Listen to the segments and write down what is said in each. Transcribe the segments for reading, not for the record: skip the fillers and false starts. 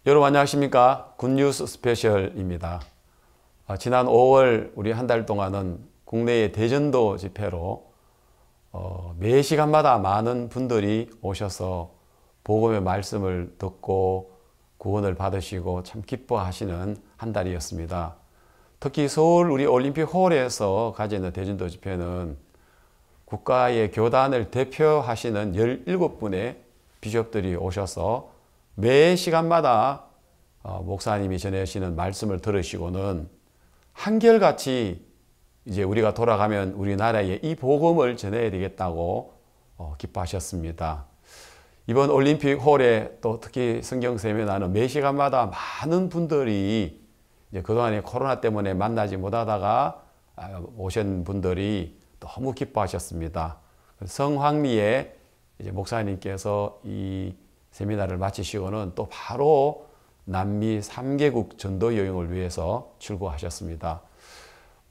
여러분 안녕하십니까? 굿뉴스 스페셜입니다. 지난 5월 우리 한 달 동안은 국내의 대전도 집회로 매 시간마다 많은 분들이 오셔서 복음의 말씀을 듣고 구원을 받으시고 참 기뻐하시는 한 달이었습니다. 특히 서울 우리 올림픽홀에서 가지는 대전도 집회는 국가의 교단을 대표하시는 17분의 비숍들이 오셔서 매 시간마다 목사님이 전해주시는 말씀을 들으시고는 한결같이 이제 우리가 돌아가면 우리나라에 이 복음을 전해야 되겠다고 기뻐하셨습니다. 이번 올림픽 홀에 또 특히 성경 세미나는 매 시간마다 많은 분들이 이제 그동안에 코로나 때문에 만나지 못하다가 오신 분들이 너무 기뻐하셨습니다. 성황리에 이제 목사님께서 이 세미나를 마치시고는 또 바로 남미 3개국 전도 여행을 위해서 출국하셨습니다.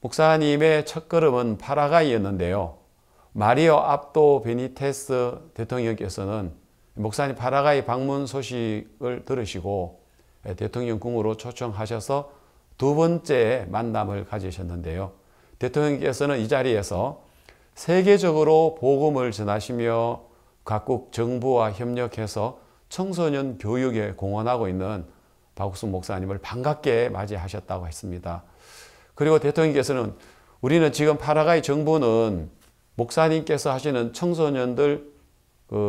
목사님의 첫 걸음은 파라과이였는데요. 마리오 압도 베니테스 대통령께서는 목사님 파라과이 방문 소식을 들으시고 대통령궁으로 초청하셔서 두 번째 만남을 가지셨는데요. 대통령께서는 이 자리에서 세계적으로 복음을 전하시며 각국 정부와 협력해서 청소년 교육에 공헌하고 있는 박욱순 목사님을 반갑게 맞이하셨다고 했습니다. 그리고 대통령께서는 우리는 지금 파라과이 정부는 목사님께서 하시는 청소년들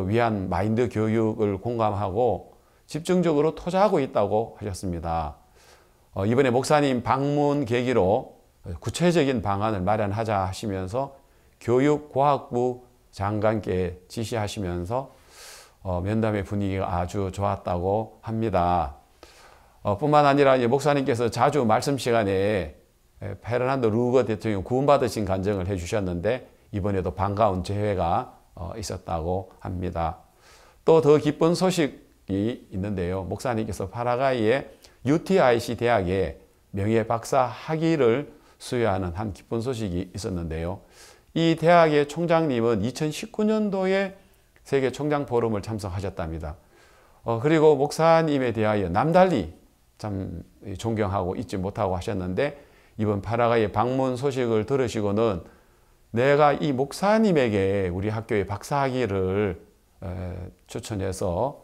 위한 마인드 교육을 공감하고 집중적으로 투자하고 있다고 하셨습니다. 이번에 목사님 방문 계기로 구체적인 방안을 마련하자 하시면서 교육과학부 장관께 지시하시면서 면담의 분위기가 아주 좋았다고 합니다. 뿐만 아니라 목사님께서 자주 말씀 시간에 페르난도 루거 대통령 구원받으신 간증을 해주셨는데 이번에도 반가운 재회가 있었다고 합니다. 또 더 기쁜 소식이 있는데요. 목사님께서 파라과이의 UTIC 대학에 명예 박사 학위를 수여하는 한 기쁜 소식이 있었는데요. 이 대학의 총장님은 2019년도에 세계 총장 포럼을 참석하셨답니다. 그리고 목사님에 대하여 남달리 참 존경하고 잊지 못하고 하셨는데 이번 파라과이 방문 소식을 들으시고는 내가 이 목사님에게 우리 학교의 박사학위를 추천해서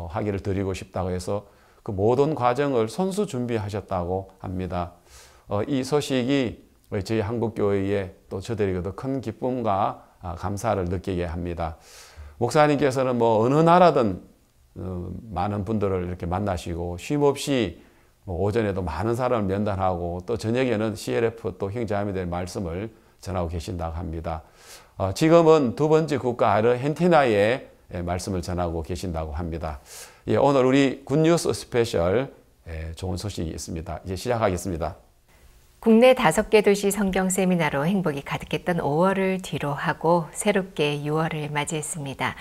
학위를 드리고 싶다고 해서 그 모든 과정을 손수 준비하셨다고 합니다. 이 소식이 저희 한국교회에 또 저들에게도 큰 기쁨과 감사를 느끼게 합니다. 목사님께서는 뭐 어느 나라든 많은 분들을 이렇게 만나시고 쉼없이 오전에도 많은 사람을 면담하고 또 저녁에는 CLF 또 형제자매들의 말씀을 전하고 계신다고 합니다. 지금은 두 번째 국가 아르헨티나에 말씀을 전하고 계신다고 합니다. 오늘 우리 굿뉴스 스페셜 좋은 소식이 있습니다. 이제 시작하겠습니다. 국내 5개 도시 성경 세미나로 행복이 가득했던 5월을 뒤로하고 새롭게 6월을 맞이했습니다.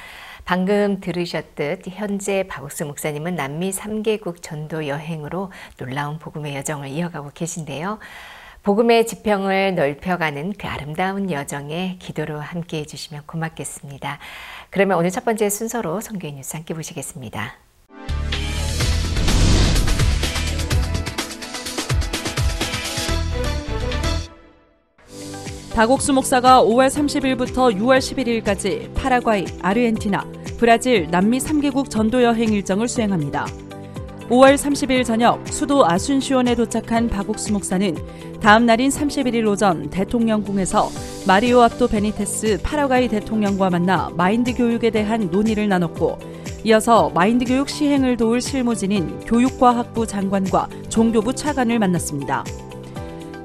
방금 들으셨듯 현재 박욱순 목사님은 남미 3개국 전도 여행으로 놀라운 복음의 여정을 이어가고 계신데요. 복음의 지평을 넓혀가는 그 아름다운 여정에 기도로 함께해 주시면 고맙겠습니다. 그러면 오늘 첫 번째 순서로 선교의 뉴스 함께 보시겠습니다. 박옥수 목사가 5월 30일부터 6월 11일까지 파라과이, 아르헨티나, 브라질, 남미 3개국 전도 여행 일정을 수행합니다. 5월 30일 저녁 수도 아순시온에 도착한 박옥수 목사는 다음 날인 31일 오전 대통령궁에서 마리오 압도 베니테스 파라과이 대통령과 만나 마인드 교육에 대한 논의를 나눴고 이어서 마인드 교육 시행을 도울 실무진인 교육과학부 장관과 종교부 차관을 만났습니다.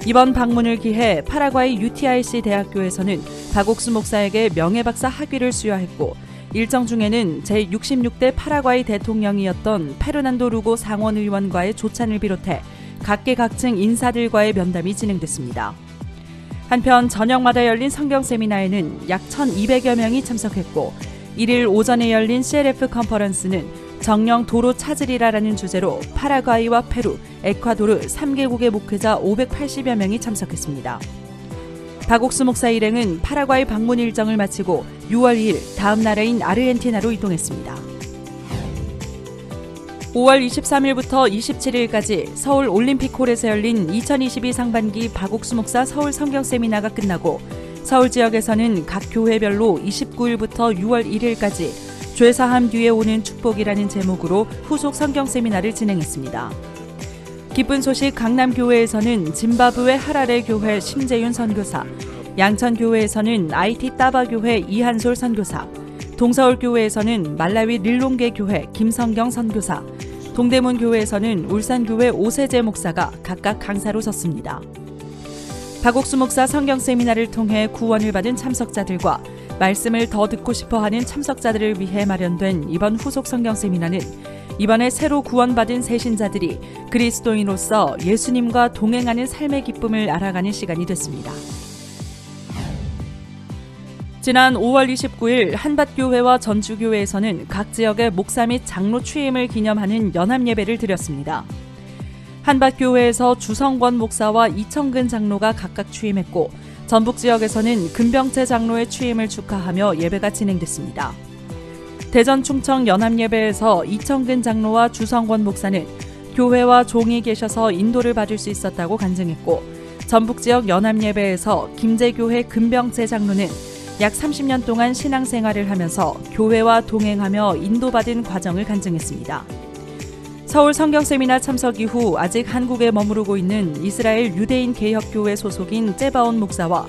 이번 방문을 기해 파라과이 UTIC 대학교에서는 박옥수 목사에게 명예박사 학위를 수여했고 일정 중에는 제66대 파라과이 대통령이었던 페르난도 루고 상원의원과의 조찬을 비롯해 각계각층 인사들과의 면담이 진행됐습니다. 한편 저녁마다 열린 성경 세미나에는 약 1,200여 명이 참석했고 1일 오전에 열린 CLF 컨퍼런스는 정령 도로 찾으리라라는 주제로 파라과이와 페루, 에콰도르 3개국의 목회자 580여 명이 참석했습니다. 박옥수 목사 일행은 파라과이 방문 일정을 마치고 6월 2일 다음 나라인 아르헨티나로 이동했습니다. 5월 23일부터 27일까지 서울 올림픽홀에서 열린 2022 상반기 박옥수 목사 서울 성경 세미나가 끝나고 서울 지역에서는 각 교회별로 29일부터 6월 1일까지 죄사함 뒤에 오는 축복이라는 제목으로 후속 성경 세미나를 진행했습니다. 기쁜 소식 강남교회에서는 짐바브웨 하라레 교회 심재윤 선교사, 양천교회에서는 IT 따바교회 이한솔 선교사, 동서울교회에서는 말라위 릴롱게 교회 김성경 선교사, 동대문교회에서는 울산교회 오세재 목사가 각각 강사로 섰습니다. 박옥수 목사 성경 세미나를 통해 구원을 받은 참석자들과 말씀을 더 듣고 싶어하는 참석자들을 위해 마련된 이번 후속 성경 세미나는 이번에 새로 구원받은 새신자들이 그리스도인으로서 예수님과 동행하는 삶의 기쁨을 알아가는 시간이 됐습니다. 지난 5월 29일 한밭교회와 전주교회에서는 각 지역의 목사 및 장로 취임을 기념하는 연합예배를 드렸습니다. 한밭교회에서 주성권 목사와 이청근 장로가 각각 취임했고 전북 지역에서는 금병채 장로의 취임을 축하하며 예배가 진행됐습니다. 대전 충청 연합예배에서 이청근 장로와 주성권 목사는 교회와 종이 계셔서 인도를 받을 수 있었다고 간증했고 전북 지역 연합예배에서 김제교회 금병채 장로는 약 30년 동안 신앙생활을 하면서 교회와 동행하며 인도받은 과정을 간증했습니다. 서울 성경세미나 참석 이후 아직 한국에 머무르고 있는 이스라엘 유대인 개혁교회 소속인 제바온 목사와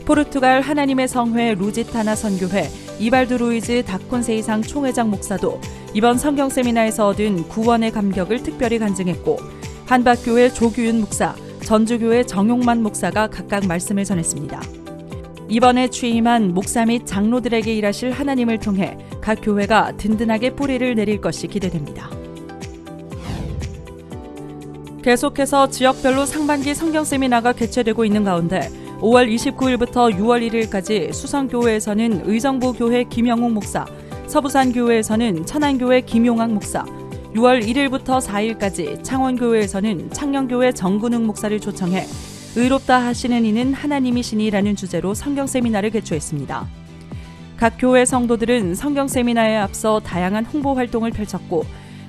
포르투갈 하나님의 성회 루지타나 선교회 이발두 루이즈 다콘세이상 총회장 목사도 이번 성경세미나에서 얻은 구원의 감격을 특별히 간증했고 한밭교회 조규윤 목사, 전주교회 정용만 목사가 각각 말씀을 전했습니다. 이번에 취임한 목사 및 장로들에게 일하실 하나님을 통해 각 교회가 든든하게 뿌리를 내릴 것이 기대됩니다. 계속해서 지역별로 상반기 성경 세미나가 개최되고 있는 가운데 5월 29일부터 6월 1일까지 수성교회에서는 의정부교회 김영욱 목사, 서부산교회에서는 천안교회 김용학 목사, 6월 1일부터 4일까지 창원교회에서는 창녕교회 정근웅 목사를 초청해 의롭다 하시는 이는 하나님이시니라는 주제로 성경 세미나를 개최했습니다. 각 교회 성도들은 성경 세미나에 앞서 다양한 홍보 활동을 펼쳤고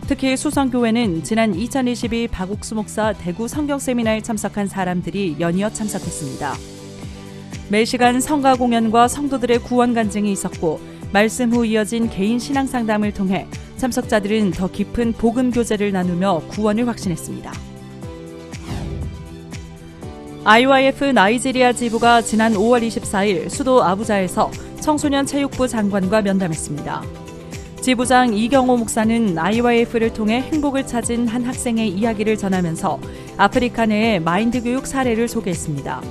특히 수성교회는 지난 2022 박옥수 목사 대구 성경 세미나에 참석한 사람들이 연이어 참석했습니다. 매시간 성가 공연과 성도들의 구원 간증이 있었고 말씀 후 이어진 개인 신앙 상담을 통해 참석자들은 더 깊은 복음 교제를 나누며 구원을 확신했습니다. IYF 나이지리아 지부가 지난 5월 24일 수도 아부자에서 청소년 체육부 장관과 면담했습니다. 지부장 이경호 목사는 IYF를 통해 행복을 찾은 한 학생의 이야기를 전하면서 아프리카 내의 마인드 교육 사례를 소개했습니다.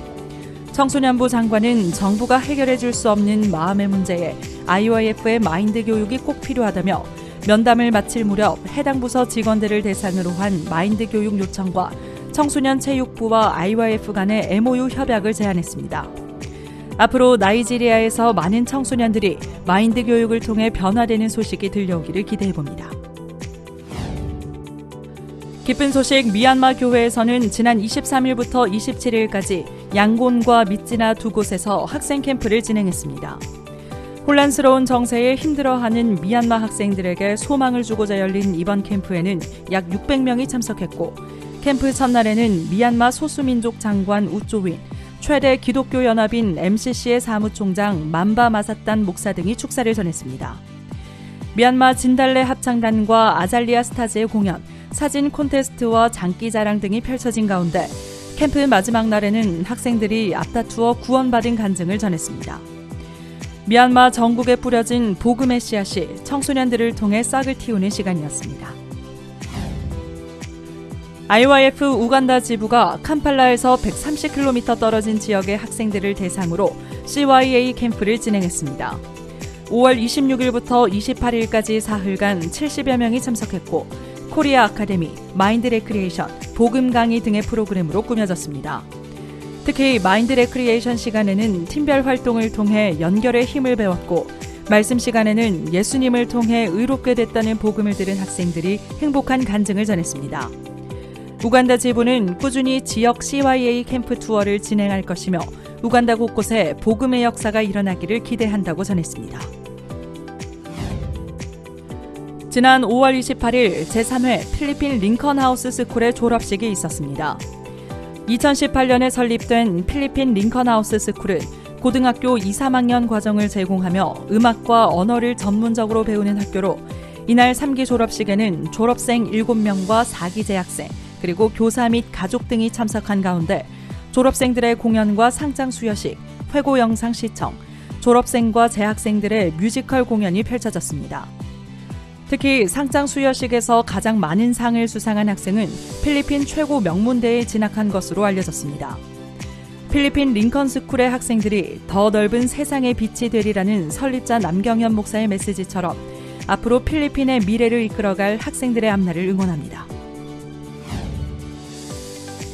청소년부 장관은 정부가 해결해 줄 수 없는 마음의 문제에 IYF의 마인드 교육이 꼭 필요하다며 면담을 마칠 무렵 해당 부서 직원들을 대상으로 한 마인드 교육 요청과 청소년 체육부와 IYF 간의 MOU 협약을 제안했습니다. 앞으로 나이지리아에서 많은 청소년들이 마인드 교육을 통해 변화되는 소식이 들려오기를 기대해봅니다. 기쁜 소식 미얀마 교회에서는 지난 23일부터 27일까지 양곤과 미찌나 두 곳에서 학생 캠프를 진행했습니다. 혼란스러운 정세에 힘들어하는 미얀마 학생들에게 소망을 주고자 열린 이번 캠프에는 약 600명이 참석했고 캠프 첫날에는 미얀마 소수민족 장관 우쪼윈, 최대 기독교 연합인 MCC의 사무총장 만바 마사탄 목사 등이 축사를 전했습니다. 미얀마 진달래 합창단과 아잘리아 스타즈의 공연, 사진 콘테스트와 장기자랑 등이 펼쳐진 가운데 캠프 마지막 날에는 학생들이 앞다투어 구원받은 간증을 전했습니다. 미얀마 전국에 뿌려진 복음의 씨앗이 청소년들을 통해 싹을 틔우는 시간이었습니다. IYF 우간다 지부가 캄팔라에서 130km 떨어진 지역의 학생들을 대상으로 CYA 캠프를 진행했습니다. 5월 26일부터 28일까지 사흘간 70여 명이 참석했고 코리아 아카데미, 마인드 레크리에이션, 복음 강의 등의 프로그램으로 꾸며졌습니다. 특히 마인드 레크리에이션 시간에는 팀별 활동을 통해 연결의 힘을 배웠고 말씀 시간에는 예수님을 통해 의롭게 됐다는 복음을 들은 학생들이 행복한 간증을 전했습니다. 우간다 지부는 꾸준히 지역 CYA 캠프 투어를 진행할 것이며 우간다 곳곳에 복음의 역사가 일어나기를 기대한다고 전했습니다. 지난 5월 28일 제3회 필리핀 링컨 하우스 스쿨의 졸업식이 있었습니다. 2018년에 설립된 필리핀 링컨 하우스 스쿨은 고등학교 2, 3학년 과정을 제공하며 음악과 언어를 전문적으로 배우는 학교로 이날 3기 졸업식에는 졸업생 7명과 4기 재학생, 그리고 교사 및 가족 등이 참석한 가운데 졸업생들의 공연과 상장 수여식, 회고 영상 시청, 졸업생과 재학생들의 뮤지컬 공연이 펼쳐졌습니다. 특히 상장 수여식에서 가장 많은 상을 수상한 학생은 필리핀 최고 명문대에 진학한 것으로 알려졌습니다. 필리핀 링컨 스쿨의 학생들이 더 넓은 세상의 빛이 되리라는 설립자 남경현 목사의 메시지처럼 앞으로 필리핀의 미래를 이끌어갈 학생들의 앞날을 응원합니다.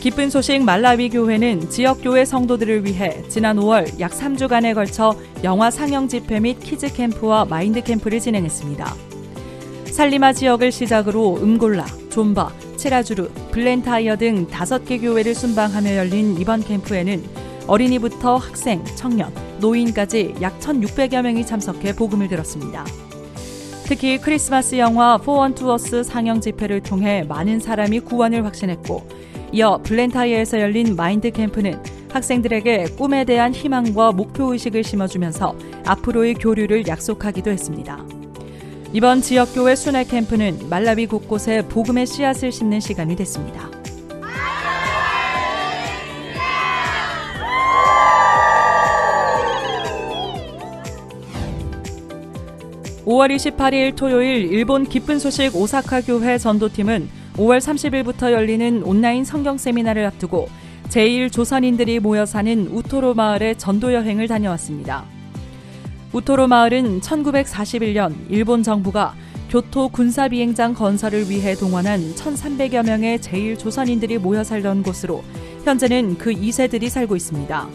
기쁜 소식 말라위 교회는 지역교회 성도들을 위해 지난 5월 약 3주간에 걸쳐 영화 상영 집회 및 키즈 캠프와 마인드 캠프를 진행했습니다. 살리마 지역을 시작으로 음골라, 존바, 체라주르, 블렌타이어 등 5개 교회를 순방하며 열린 이번 캠프에는 어린이부터 학생, 청년, 노인까지 약 1,600여 명이 참석해 복음을 들었습니다. 특히 크리스마스 영화 포원투어스 상영 집회를 통해 많은 사람이 구원을 확신했고, 이어 블렌타이어에서 열린 마인드 캠프는 학생들에게 꿈에 대한 희망과 목표의식을 심어주면서 앞으로의 교류를 약속하기도 했습니다. 이번 지역교회 순회 캠프는 말라위 곳곳에 복음의 씨앗을 심는 시간이 됐습니다. (5월 28일) 토요일 일본 기쁜 소식 오사카 교회 전도팀은 5월 30일부터 열리는 온라인 성경 세미나를 앞두고 제1조선인들이 모여 사는 우토로 마을의 전도 여행을 다녀왔습니다. 우토로 마을은 1941년 일본 정부가 교토 군사비행장 건설을 위해 동원한 1,300여 명의 제1조선인들이 모여 살던 곳으로 현재는 그 2세들이 살고 있습니다.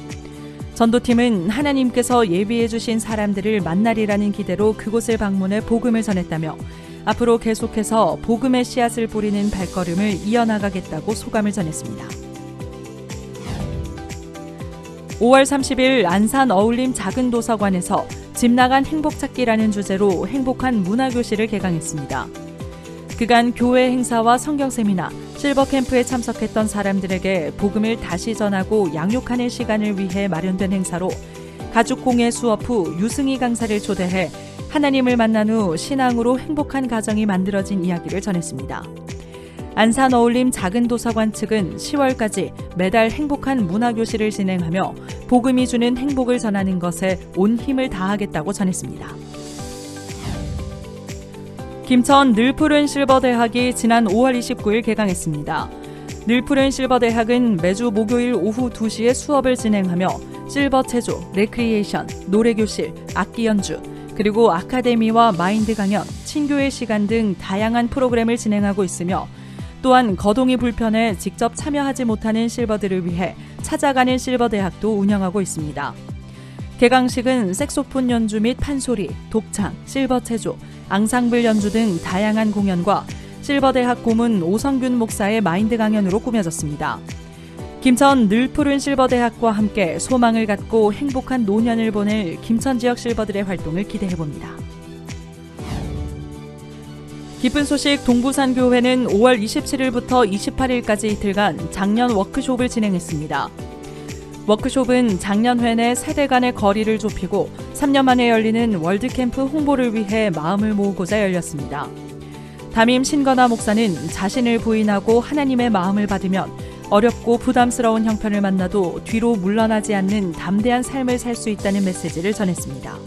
전도팀은 하나님께서 예비해 주신 사람들을 만나리라는 기대로 그곳을 방문해 복음을 전했다며 앞으로 계속해서 복음의 씨앗을 뿌리는 발걸음을 이어나가겠다고 소감을 전했습니다. 5월 30일 안산 어울림 작은 도서관에서 집 나간 행복찾기라는 주제로 행복한 문화교실을 개강했습니다. 그간 교회 행사와 성경 세미나, 실버 캠프에 참석했던 사람들에게 복음을 다시 전하고 양육하는 시간을 위해 마련된 행사로 가죽공예 수업 후 유승희 강사를 초대해 하나님을 만난 후 신앙으로 행복한 가정이 만들어진 이야기를 전했습니다. 안산 어울림 작은 도서관 측은 10월까지 매달 행복한 문화교실을 진행하며 복음이 주는 행복을 전하는 것에 온 힘을 다하겠다고 전했습니다. 김천 늘푸른 실버대학이 지난 5월 29일 개강했습니다. 늘푸른 실버대학은 매주 목요일 오후 2시에 수업을 진행하며 실버 체조, 레크리에이션, 노래교실, 악기 연주, 그리고 아카데미와 마인드 강연, 친교의 시간 등 다양한 프로그램을 진행하고 있으며 또한 거동이 불편해 직접 참여하지 못하는 실버들을 위해 찾아가는 실버대학도 운영하고 있습니다. 개강식은 색소폰 연주 및 판소리, 독창, 실버 체조, 앙상블 연주 등 다양한 공연과 실버대학 고문 오성균 목사의 마인드 강연으로 꾸며졌습니다. 김천 늘푸른 실버대학과 함께 소망을 갖고 행복한 노년을 보낼 김천 지역 실버들의 활동을 기대해봅니다. 기쁜 소식 동부산교회는 5월 27일부터 28일까지 이틀간 작년 워크숍을 진행했습니다. 워크숍은 작년회 내 세대 간의 거리를 좁히고 3년 만에 열리는 월드캠프 홍보를 위해 마음을 모으고자 열렸습니다. 담임 신건아 목사는 자신을 부인하고 하나님의 마음을 받으면 어렵고 부담스러운 형편을 만나도 뒤로 물러나지 않는 담대한 삶을 살 수 있다는 메시지를 전했습니다.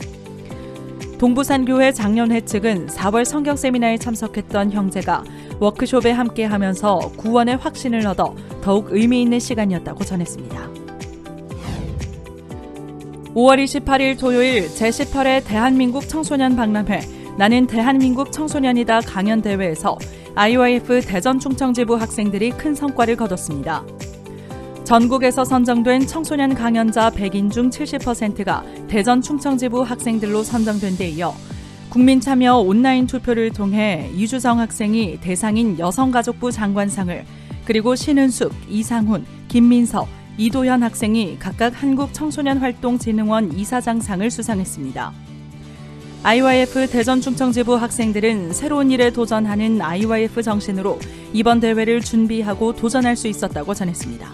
동부산교회 작년회 측은 4월 성경 세미나에 참석했던 형제가 워크숍에 함께하면서 구원의 확신을 얻어 더욱 의미 있는 시간이었다고 전했습니다. 5월 28일 토요일 제18회 대한민국 청소년 박람회 나는 대한민국 청소년이다 강연대회에서 IYF 대전 충청지부 학생들이 큰 성과를 거뒀습니다. 전국에서 선정된 청소년 강연자 100인 중 70%가 대전 충청지부 학생들로 선정된 데 이어 국민참여 온라인 투표를 통해 이주정 학생이 대상인 여성가족부 장관상을, 그리고 신은숙, 이상훈, 김민서, 이도현 학생이 각각 한국청소년활동진흥원 이사장상을 수상했습니다. IYF 대전충청지부 학생들은 새로운 일에 도전하는 IYF 정신으로 이번 대회를 준비하고 도전할 수 있었다고 전했습니다.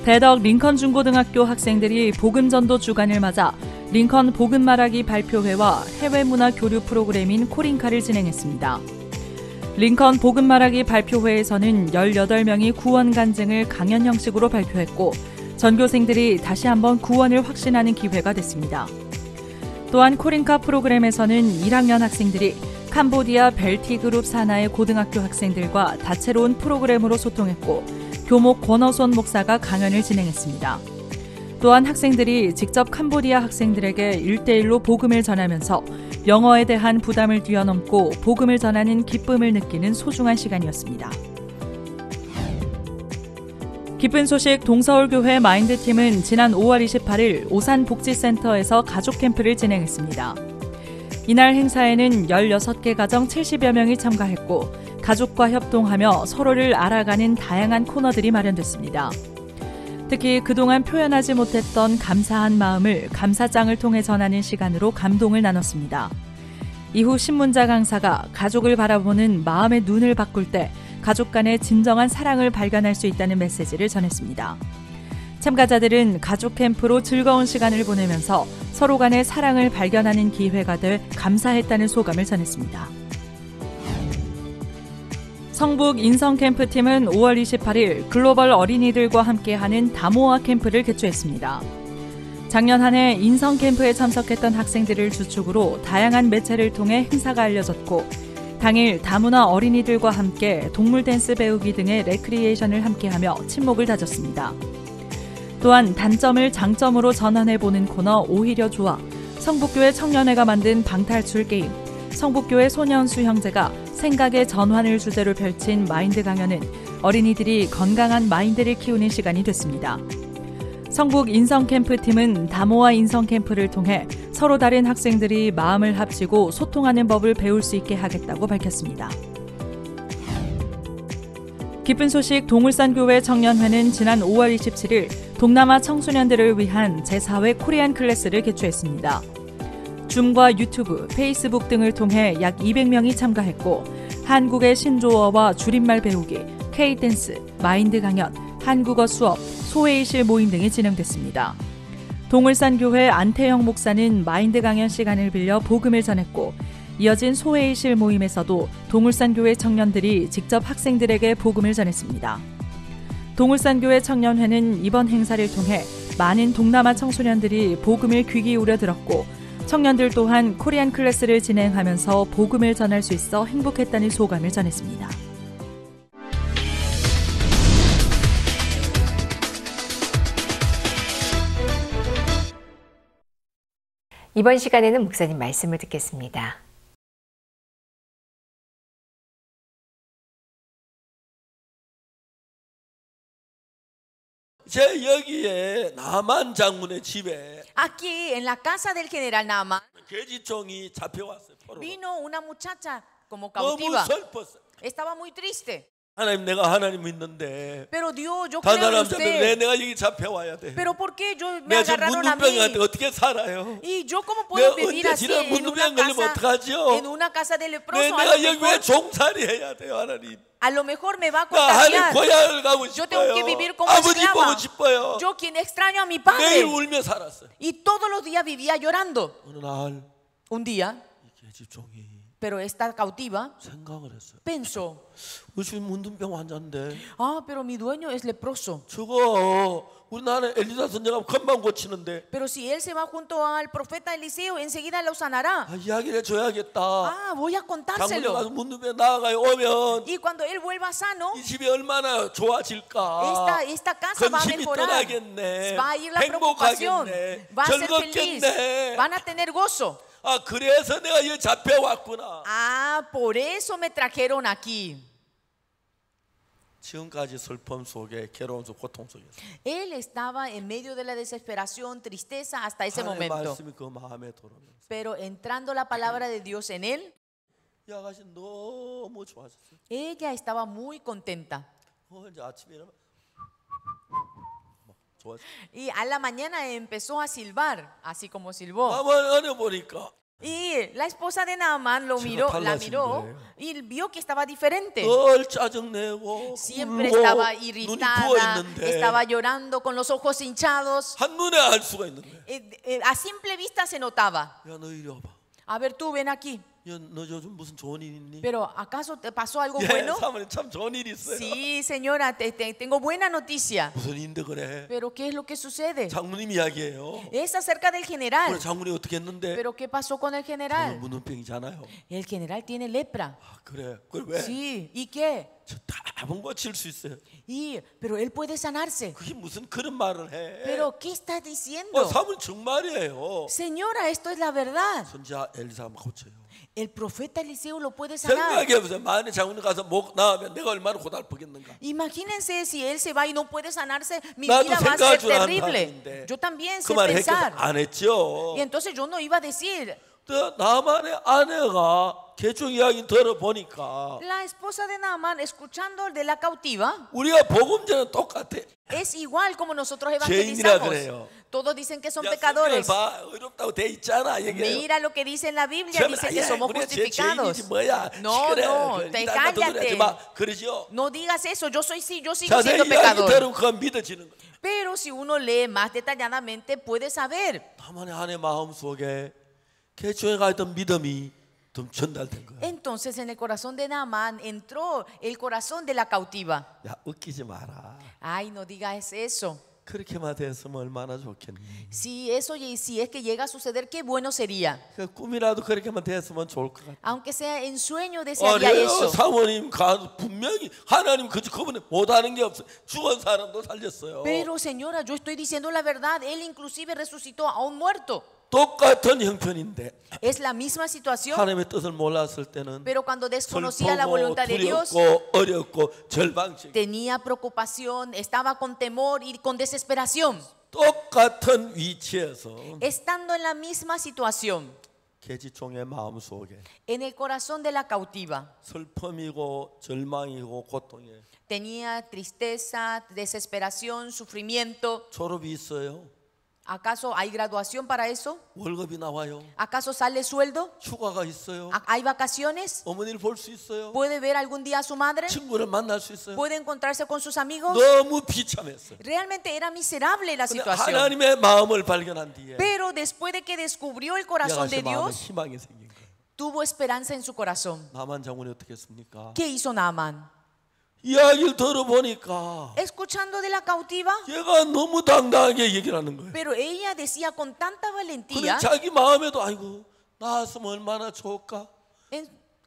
대덕 링컨 중고등학교 학생들이 복음전도 주간을 맞아 링컨 복음말하기 발표회와 해외문화 교류 프로그램인 코링카를 진행했습니다. 링컨 복음말하기 발표회에서는 18명이 구원 간증을 강연 형식으로 발표했고 전교생들이 다시 한번 구원을 확신하는 기회가 됐습니다. 또한 코링카 프로그램에서는 1학년 학생들이 캄보디아 벨티그룹 산하의 고등학교 학생들과 다채로운 프로그램으로 소통했고 교목 권어손 목사가 강연을 진행했습니다. 또한 학생들이 직접 캄보디아 학생들에게 1대1로 복음을 전하면서 영어에 대한 부담을 뛰어넘고 복음을 전하는 기쁨을 느끼는 소중한 시간이었습니다. 기쁜 소식 동서울교회 마인드팀은 지난 5월 28일 오산복지센터에서 가족 캠프를 진행했습니다. 이날 행사에는 16개 가정 70여 명이 참가했고 가족과 협동하며 서로를 알아가는 다양한 코너들이 마련됐습니다. 특히 그동안 표현하지 못했던 감사한 마음을 감사장을 통해 전하는 시간으로 감동을 나눴습니다. 이후 신문자 강사가 가족을 바라보는 마음의 눈을 바꿀 때 가족 간의 진정한 사랑을 발견할 수 있다는 메시지를 전했습니다. 참가자들은 가족 캠프로 즐거운 시간을 보내면서 서로 간의 사랑을 발견하는 기회가 돼 감사했다는 소감을 전했습니다. 성북 인성캠프팀은 5월 28일 글로벌 어린이들과 함께하는 다모아 캠프를 개최했습니다. 작년 한 해 인성캠프에 참석했던 학생들을 주축으로 다양한 매체를 통해 행사가 알려졌고 당일 다문화 어린이들과 함께 동물 댄스 배우기 등의 레크리에이션을 함께하며 친목을 다졌습니다. 또한 단점을 장점으로 전환해보는 코너 오히려 좋아, 성북교회 청년회가 만든 방탈출 게임, 성북교회 소년수형제가 생각의 전환을 주제로 펼친 마인드 강연은 어린이들이 건강한 마인드를 키우는 시간이 됐습니다. 성북 인성캠프팀은 다모아 인성캠프를 통해 서로 다른 학생들이 마음을 합치고 소통하는 법을 배울 수 있게 하겠다고 밝혔습니다. 기쁜 소식 동울산교회 청년회는 지난 5월 27일 동남아 청소년들을 위한 제4회 코리안 클래스를 개최했습니다. 줌과 유튜브, 페이스북 등을 통해 약 200명이 참가했고 한국의 신조어와 줄임말 배우기, K-댄스, 마인드 강연, 한국어 수업, 소회의실 모임 등이 진행됐습니다. 동울산교회 안태영 목사는 마인드 강연 시간을 빌려 복음을 전했고 이어진 소회의실 모임에서도 동울산교회 청년들이 직접 학생들에게 복음을 전했습니다. 동울산교회 청년회는 이번 행사를 통해 많은 동남아 청소년들이 복음을 귀 기울여 들었고 청년들 또한 코리안 클래스를 진행하면서 복음을 전할 수 있어 행복했다는 소감을 전했습니다. 이번 시간에는 목사님 말씀을 듣겠습니다. 제 여기에 나만 장군의 집에 Aquí, en la casa del general Naaman, 돼지종이 잡혀왔어요. 포로로. vino una muchacha como 너무 cautiva. 슬펐어요. Estaba muy triste. 하나님, 내가 하나님 믿는데 Pero Dios, yo 다른 creo en 사람 잡혀 왜 usted. 내가 여기 잡혀와야 돼? Pero ¿por qué yo me 내가 지금 agarraron a 문둥병한테 mí? 어떻게 살아요? ¿Y yo cómo puedo 내가 vivir 언제 así 지난 en una 문둥병 걸리면 casa, 어떡하죠? en una casa de leproso? 내가 여기 왜 종살이 해야 돼요, 하나님? A lo mejor me va a 나 하나님 contagiar. 고향을 가고 Yo tengo 싶어요. que vivir como 아버지 esclava. 보고 싶어요. Yo quien extraño a mi 매일 padre. 울며 살았어요. Y todos los días vivía llorando. 어느 날 Un día, 이 계집종이 pero esta cautiva 생각을 했어요. pensó, 우리 집 문둥병 환자인데 pero mi dueño es leproso. 저거 우리 나라에 엘리사 선생하고 금방 고치는데 Pero si él se va junto al profeta Eliseo, enseguida lo sanará. 이야기를 해줘야겠다. Voy a 장군이 가서 contárselo. 문둥병 나아가요. 오면 Y cuando él vuelva sano, 이 집이 얼마나 좋아질까. esta casa va a 근심이 mejorar. 떠나겠네. Va a ir la preocupación. 행복하겠네. Va a ser feliz. 즐겁겠네. Van a tener gozo. 그래서 내가 여기 잡혀왔구나. Por eso me trajeron aquí. 지금까지 슬픔 속에 괴로움 속 고통 속에 Él estaba en medio de la desesperación, tristeza hasta ese 하나님의 momento. 말씀이 그 마음에 들어오면서 Pero entrando la palabra de Dios en él, 이 아가씨 너무 좋아졌어요. ella estaba muy contenta. 이제 아침에 일어나면 좋았어. Y a la mañana empezó a silbar, así como silbó. 나만 안에 보니까 Y la esposa de Naamán lo 제가 miró, la 달라진 miró 거예요. y vio que estaba diferente. 늘 짜증내고 Siempre 울고 estaba 눈이 irritada, 부어있는데 estaba llorando con los ojos hinchados. 한눈에 알 수가 있는데 A simple vista se notaba. 야 너 이리 와봐. A ver, tú ven aquí. 야 너 요즘 무슨 좋은 일 있니? Pero ¿acaso te pasó algo 예, bueno? 사모님 참 좋은 일이 있어요. Sí, señora, tengo buena noticia. 무슨 일인데 그래? Pero ¿qué es lo que sucede? 장모님 이야기예요. Es acerca del 그래 general. 장모님 어떻게 했는데? Pero ¿qué pasó con el 장모님 general? 문둥병이잖아요. El general tiene lepra. 아, 그래. 그래 왜? Sí, ¿y qué? 저다본 고칠 수 있어요. Pero él puede sanarse. 그게 무슨 그런 말을 해? Pero ¿qué está diciendo? 사모님 정말이에요. Señora, esto es la verdad. 선지자 엘리사가 고쳐요. El profeta Eliseo lo puede sanar. 생각해보세요. 만약 장모님 가서 목 나오면 내가 얼마나 고달프겠는가. Imagínense si él se va y no puede sanarse, mi 나도 vida va a 생각할 ser 줄 아는 terrible. 사람인데 Yo también 그 sé 말을 했겠어 pensar. 안 했죠. Y entonces yo no iba a decir. 또 나만의 아내가 개종 이야기 들어보니까 La esposa de Naamán, escuchando de la cautiva, 우리가 복음전은 똑같아. es igual como nosotros 죄인이라 evangelizamos. 그래요. Todos dicen que son 야, pecadores. 성경을 봐. 어렵다고 돼 있잖아. 얘기해요. Mira lo que dice en la Biblia, dice que somos 우리가 justificados. 죄인이지 뭐야. No, 시끄러. no, 그래, te 이 나라도 cállate. 그러지 마. 그러죠. No digas eso, yo sigo 자세히 siendo 이야기 pecador. 들으면 그건 믿어지는 거야. Pero si uno lee más detalladamente, puede saber. 나만의 아내 마음 속에 개종에 가 있던 믿음이 좀 전달된 거야. Entonces en el corazón de Naamán entró el corazón de la cautiva. 야 웃기지 마라. Ay, no digas eso. 그렇게만 됐으면 얼마나 좋겠니. Si es que llega a suceder, qué bueno sería. 그 꿈이라도 그렇게만 됐으면 좋을 것 같아. Aunque sea en sueño, desearía 어려요. eso. 사모님 분명히 하나님 그분에 못하는 게 없어. 죽은 사람도 살렸어요. Pero señora, yo estoy diciendo la verdad. Él inclusive resucitó a un muerto. 똑같은 형편인데 Es la misma situación. 하나님의 뜻을 몰랐을 때는 Pero cuando desconocía la 슬프고 voluntad de Dios, 두렵고 어렵고 절망식. tenía preocupación, estaba con temor y con desesperación. 똑같은 위치에서 Estando en la misma situación, 계지종의 마음 속에 en el corazón de la cautiva, 슬픔이고 절망이고 고통에 tenía tristeza, desesperación, sufrimiento. 졸업이 있어요. ¿Acaso hay graduación para eso? 월급이 나와요. ¿Acaso sale sueldo? 휴가가 있어요. ¿Hay vacaciones? 어머니를 볼 수 있어요. ¿Puede ver algún día a su madre? 친구를 만날 수 있어요. ¿Puede encontrarse con sus amigos? 너무 비참했어요. Realmente era miserable la 근데 situación. 하나님의 마음을 발견한 뒤에 Pero después de que descubrió el corazón de 야가시 마음에 Dios, 희망이 생긴 거예요. tuvo esperanza en su corazón. 나만 장군이 어떻게 했습니까? ¿Qué hizo Naamán? 이야기를 들어보니까 Escuchando de la cautiva, 얘가 너무 당당하게 얘기를 하는 거예요. pero ella decía con tanta 그래 valentía, 자기 마음에도 아이고 나왔으면 얼마나 좋을까.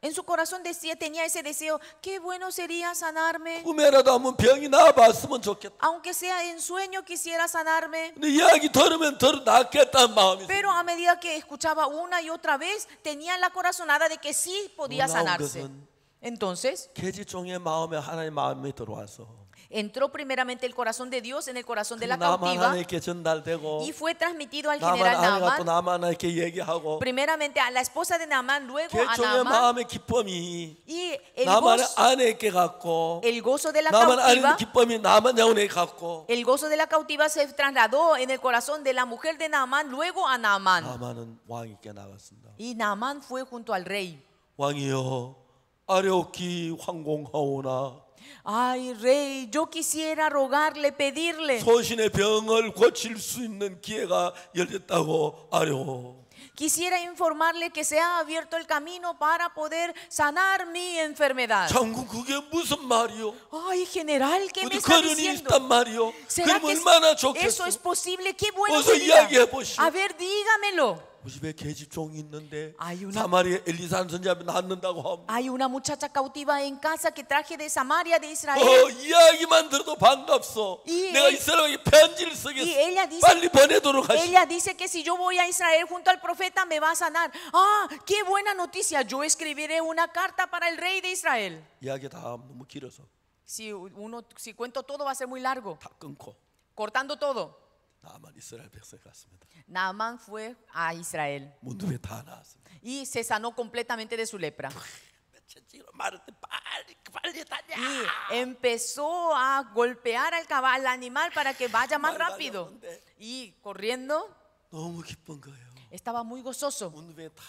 en su corazón decía, tenía ese deseo, qué bueno sería sanarme, 꿈에라도 한번 병이 나아봤으면 좋겠다. aunque sea en sueño quisiera sanarme. 근데 이야기 들으면 더 낫겠다는 마음이 있어요. Pero a medida que escuchaba una y otra vez, tenía la corazonada de que sí podía 놀라운 sanarse. 것은 Entonces, 계지종의 마음에 하나님의 마음이 들어와서 entró primeramente el corazón de Dios en el corazón de la 나만 cautiva 하나님께 전달되고 y fue transmitido al 나만 general 아내가 또 Naamán, 나만 하나님께 얘기하고 primeramente a la esposa de Naamán, luego a 계종의 Naamán, 마음의 기쁨이 y 나만 아내에게 갔고 el gozo de la 나만 아내의 cautiva, 기쁨이 나만 장군에게 갔고 el gozo de la cautiva se trasladó en el corazón de la mujer de Naamán, luego a Naamán. 나만은 왕에게 나갔습니다. Y Naamán fue junto al rey. 왕이여 아뢰옵기 황공하오나 Ay, rey, yo quisiera rogarle, pedirle. 소신의 병을 고칠 수 있는 기회가 열렸다고 아뢰오. Quisiera informarle que se ha abierto el camino para poder sanar mi enfermedad. 장군 그게 무슨 말이요? Ay, general, ¿qué me 우리 está 그런이 diciendo? 있단 말이요? ¿Será 그럼 que 얼마나 eso 좋겠어? es posible? ¡Qué bueno 어서 sería! 이야기해 보시오. A ver, dígamelo. 우리 집에 계집종이 있는데 Hay una- 사마리아 엘리사 선지자가 낳는다고 하면 Hay una muchacha cautiva en casa que traje de Samaria de Israel. 이야기만 들어도 반갑소. 이 내가 엘- 이스라엘에게 편지를 y 쓰겠어. ella dice- 빨리 보내도록 하시오. Ella dice que si yo voy a Israel junto al profeta me va a sanar. Ah, qué buena noticia. Yo escribiré una carta para el rey de Israel. 이야기 다 너무 길어서 Si cuento todo va a ser muy largo. 다 끊고 Cortando todo. 나만 이스라엘 백성 갔습니다. Naamán fue a Israel 문둥에 다 나왔습니다. y se sanó completamente de su lepra. 채찍으로 말할 때 빨리 달려. Y empezó a golpear al animal para que vaya más rápido. Y corriendo, 너무 기쁜 거예요. estaba muy gozoso. 문둥병이 다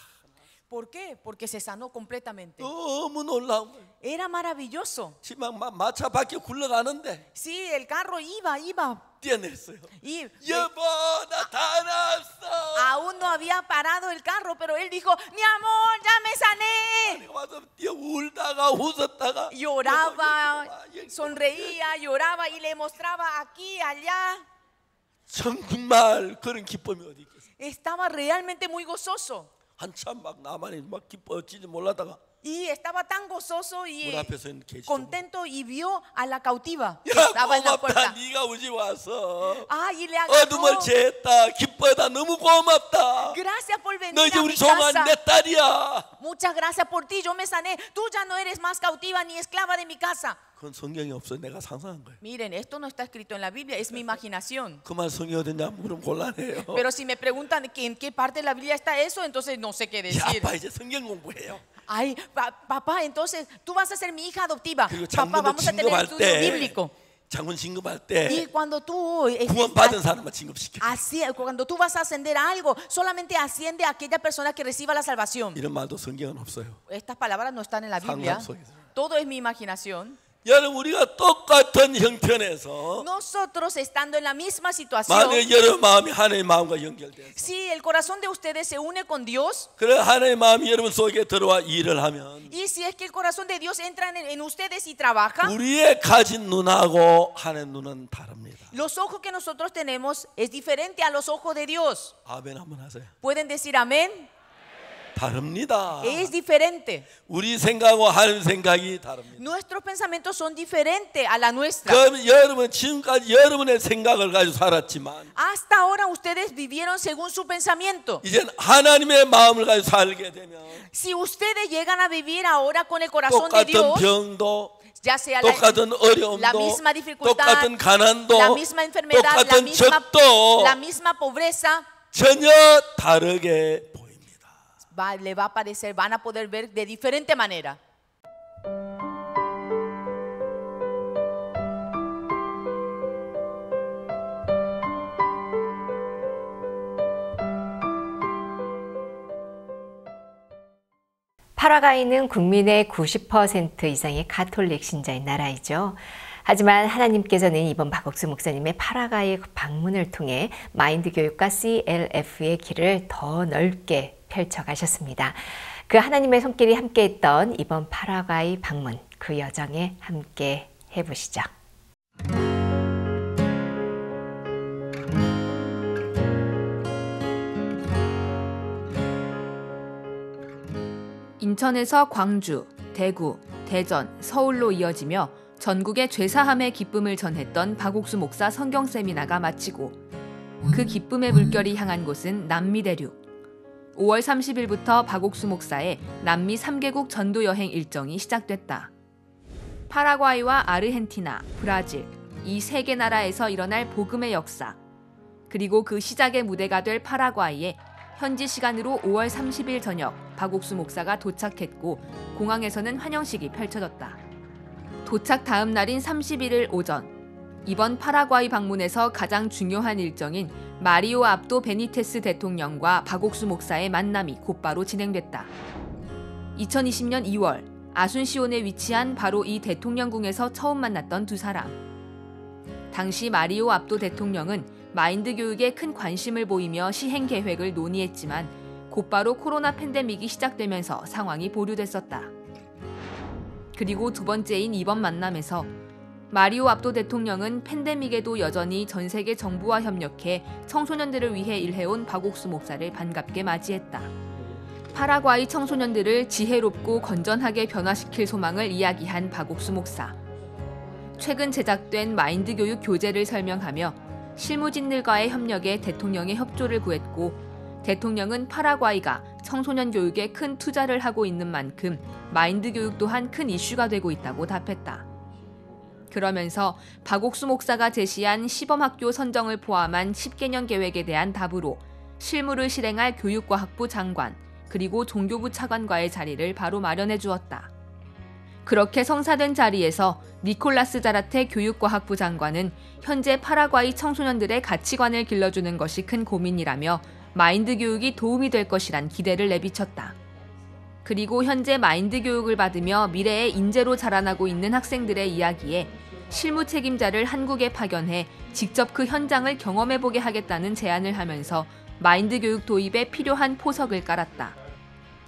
¿Por qué? Porque se sanó completamente. 너무 놀라운 거예요. Era maravilloso. 지금 마차 밖에 굴러가는데 Sí, el carro iba. 뛰어냈어요. Y 여보, 나 다 나왔어. aún no había parado el carro, pero él dijo, mi amor, ya me sané. 내가 와서 뛰어 울다가 웃었다가 Lloraba, 여기 sonreía, lloraba y le mostraba aquí, allá. 정말 그런 기쁨이 어디 있겠어요? Estaba realmente muy gozoso. 한참 막 나만이 막 기뻐지지 몰라다가 Y estaba tan gozoso y 문 앞에서 계시죠. contento y vio a la cautiva. 야, Estaba en la 고맙다. puerta. 네가 우리 집 와서 Y le 어둠을 agarró. 제했다. 기뻐하다. 너무 고맙다. Gracias por venir 너 이제 a 우리 mi 종아 casa. 내 딸이야. Muchas gracias por ti, yo me sané. Tú ya no eres más cautiva ni esclava de mi casa. 그건 성경에 없어. 내가 상상한 거예요. Miren, esto no está escrito en la Biblia, es mi imaginación. 그 말 성경에 어딨냐 물으면 곤란해요. Pero si me preguntan en qué parte de la Biblia está eso, entonces no sé qué 야, decir. 아빠 이제 성경 공부해요. Ay, papá, entonces tú vas a ser mi hija adoptiva. 그리고 Papá, 장군들 vamos a tener 진급할 estudio 때 bíblico. 장군 진급할 Y 때 cuando tú 구원 받은 사람만 진급시켜. cuando tú vas a ascender a algo, solamente asciende a aquella persona que reciba la salvación. 이런 말도 성경은 없어요. Estas palabras no están en la Biblia. 상상 속에서. Todo es mi imaginación. 여러분 우리가 똑같은 형편에서 Nosotros estando en la misma situación, 만약 여러분 마음이 하나님의 마음과 연결돼서 si el corazón de ustedes se une con Dios, 그래 하나님의 마음이 여러분 속에 들어와 일을 하면 y si es que el corazón de Dios entra en ustedes y trabaja, 우리의 가진 눈하고 하나님 눈은 다릅니다. los ojos que nosotros tenemos es diferente a los ojos de Dios. 아멘 한번 하세요. ¿Pueden decir amén? 다릅니다. Es diferente. 우리 생각과 하나님 생각이 다릅니다. Nuestros pensamientos son diferentes a la nuestra. 그럼 여러분 지금까지 여러분의 생각을 가지고 살았지만 Hasta ahora ustedes vivieron según su pensamiento. 이제 하나님의 마음을 가지고 살게 되면 Si ustedes llegan a vivir ahora con el corazón de 똑같은 Dios, 병도 ya sea 똑같은 la 어려움도 misma dificultad, 똑같은 가난도 la misma enfermedad, 똑같은 적도 la misma pobreza, 전혀 다르게 보입니다. le va a parecer, van a poder ver de diferente manera. 파라과이는 국민의 90% 이상이 가톨릭 신자인 나라이죠. 하지만 하나님께서는 이번 박옥수 목사님의 파라과이 방문을 통해 마인드 교육과 CLF의 길을 더 넓게 펼쳐가셨습니다. 그 하나님의 손길이 함께했던 이번 파라과이 방문, 그 여정에 함께 해보시죠. 인천에서 광주, 대구, 대전, 서울로 이어지며 전국의 죄사함의 기쁨을 전했던 박옥수 목사 성경 세미나가 마치고 그 기쁨의 물결이 향한 곳은 남미 대륙. 5월 30일부터 박옥수 목사의 남미 3개국 전도 여행 일정이 시작됐다. 파라과이와 아르헨티나, 브라질 이 세 개 나라에서 일어날 복음의 역사, 그리고 그 시작의 무대가 될 파라과이에 현지 시간으로 5월 30일 저녁 박옥수 목사가 도착했고 공항에서는 환영식이 펼쳐졌다. 도착 다음 날인 31일 오전, 이번 파라과이 방문에서 가장 중요한 일정인 마리오 압도 베니테스 대통령과 박옥수 목사의 만남이 곧바로 진행됐다. 2020년 2월 아순시온에 위치한 바로 이 대통령궁에서 처음 만났던 두 사람. 당시 마리오 압도 대통령은 마인드 교육에 큰 관심을 보이며 시행 계획을 논의했지만 곧바로 코로나 팬데믹이 시작되면서 상황이 보류됐었다. 그리고 두 번째인 이번 만남에서 마리오 압도 대통령은 팬데믹에도 여전히 전 세계 정부와 협력해 청소년들을 위해 일해온 박옥수 목사를 반갑게 맞이했다. 파라과이 청소년들을 지혜롭고 건전하게 변화시킬 소망을 이야기한 박옥수 목사. 최근 제작된 마인드 교육 교재를 설명하며 실무진들과의 협력에 대통령의 협조를 구했고 대통령은 파라과이가 청소년 교육에 큰 투자를 하고 있는 만큼 마인드 교육 또한 큰 이슈가 되고 있다고 답했다. 그러면서 박옥수 목사가 제시한 시범학교 선정을 포함한 10개년 계획에 대한 답으로 실무를 실행할 교육과학부 장관 그리고 종교부 차관과의 자리를 바로 마련해 주었다. 그렇게 성사된 자리에서 니콜라스 자라테 교육과학부 장관은 현재 파라과이 청소년들의 가치관을 길러주는 것이 큰 고민이라며 마인드 교육이 도움이 될 것이란 기대를 내비쳤다. 그리고 현재 마인드 교육을 받으며 미래의 인재로 자라나고 있는 학생들의 이야기에 실무 책임자를 한국에 파견해 직접 그 현장을 경험해보게 하겠다는 제안을 하면서 마인드 교육 도입에 필요한 포석을 깔았다.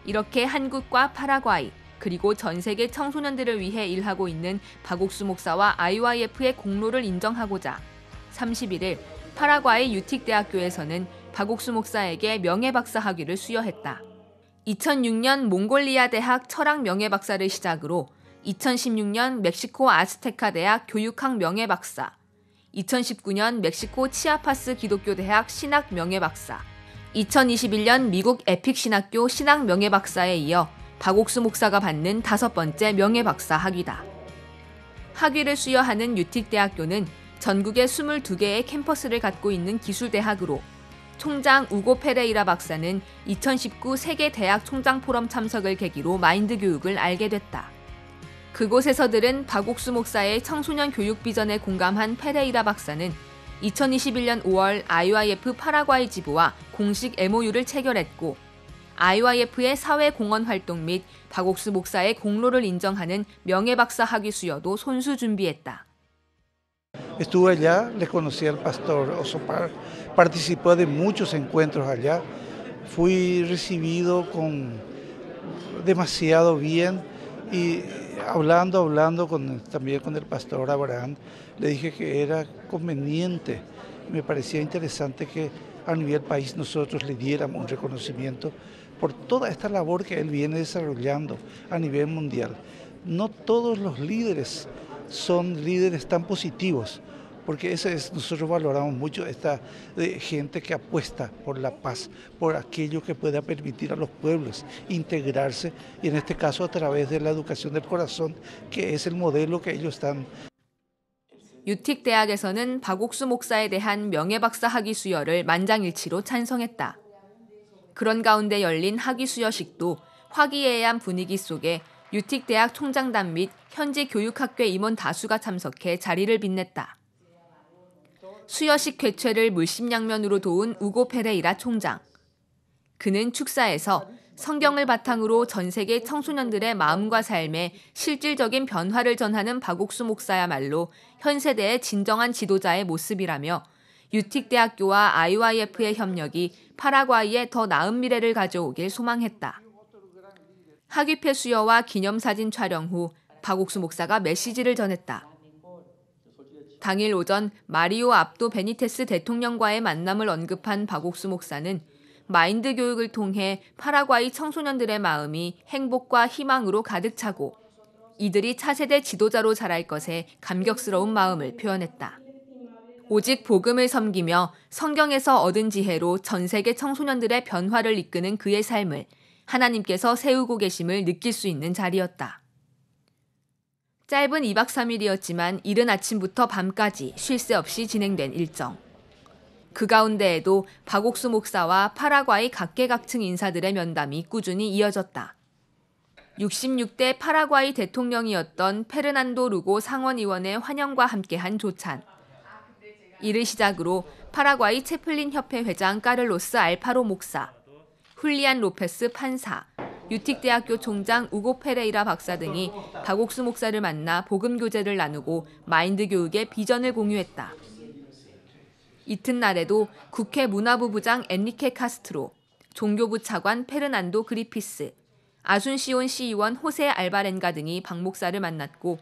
이렇게 한국과 파라과이 그리고 전 세계 청소년들을 위해 일하고 있는 박옥수 목사와 IYF의 공로를 인정하고자 31일 파라과이 유틱 대학교에서는 박옥수 목사에게 명예박사 학위를 수여했다. 2006년 몽골리아 대학 철학 명예박사를 시작으로 2016년 멕시코 아스테카 대학 교육학 명예박사, 2019년 멕시코 치아파스 기독교 대학 신학 명예박사, 2021년 미국 에픽 신학교 신학 명예박사에 이어 박옥수 목사가 받는 5번째 명예박사 학위다. 학위를 수여하는 유틱 대학교는 전국에 22개의 캠퍼스를 갖고 있는 기술대학으로 총장 우고 페레이라 박사는 2019 세계 대학 총장 포럼 참석을 계기로 마인드 교육을 알게 됐다. 그곳에서 들은 박옥수 목사의 청소년 교육 비전에 공감한 페레이라 박사는 2021년 5월 IYF 파라과이 지부와 공식 MOU를 체결했고 IYF의 사회 공헌 활동 및 박옥수 목사의 공로를 인정하는 명예박사 학위 수여도 손수 준비했다. Estuve allá, le conocí al pastor Osopar, participó de muchos encuentros allá, fui recibido demasiado bien y hablando también con el pastor Abraham, le dije que era conveniente, me parecía interesante que a nivel país nosotros le diéramos un reconocimiento por toda esta labor que él viene desarrollando a nivel mundial. No todos los líderes son líderes tan positivos, porque nosotros valoramos mucho esta gente que apuesta por la paz, por aquello que pueda permitir a los pueblos integrarse, y en este caso a través de la educación del corazón, que es el modelo que ellos están. 유틱 대학에서는 박옥수 목사에 대한 명예박사 학위 수여를 만장일치로 찬성했다. 그런 가운데 열린 학위 수여식도 화기애애한 분위기 속에 유틱 대학 총장단 및 현지 교육학교 임원 다수가 참석해 자리를 빛냈다. 수여식 개최를 물심양면으로 도운 우고 페레이라 총장. 그는 축사에서 성경을 바탕으로 전 세계 청소년들의 마음과 삶에 실질적인 변화를 전하는 박옥수 목사야말로 현 세대의 진정한 지도자의 모습이라며 유틱 대학교와 IYF의 협력이 파라과이에 더 나은 미래를 가져오길 소망했다. 학위패 수여와 기념사진 촬영 후 박옥수 목사가 메시지를 전했다. 당일 오전 마리오 압도 베니테스 대통령과의 만남을 언급한 박옥수 목사는 마인드 교육을 통해 파라과이 청소년들의 마음이 행복과 희망으로 가득 차고 이들이 차세대 지도자로 자랄 것에 감격스러운 마음을 표현했다. 오직 복음을 섬기며 성경에서 얻은 지혜로 전 세계 청소년들의 변화를 이끄는 그의 삶을 하나님께서 세우고 계심을 느낄 수 있는 자리였다. 짧은 2박 3일이었지만 이른 아침부터 밤까지 쉴 새 없이 진행된 일정. 그 가운데에도 박옥수 목사와 파라과이 각계각층 인사들의 면담이 꾸준히 이어졌다. 66대 파라과이 대통령이었던 페르난도 루고 상원의원의 환영과 함께한 조찬. 이를 시작으로 파라과이 채플린 협회 회장 까를로스 알파로 목사, 훌리안 로페스 판사, 유틱 대학교 총장 우고 페레이라 박사 등이 박옥수 목사를 만나 복음 교제를 나누고 마인드 교육의 비전을 공유했다. 이튿날에도 국회 문화부 부장 엔리케 카스트로, 종교부 차관 페르난도 그리피스, 아순시온 시의원 호세 알바렌가 등이 박 목사를 만났고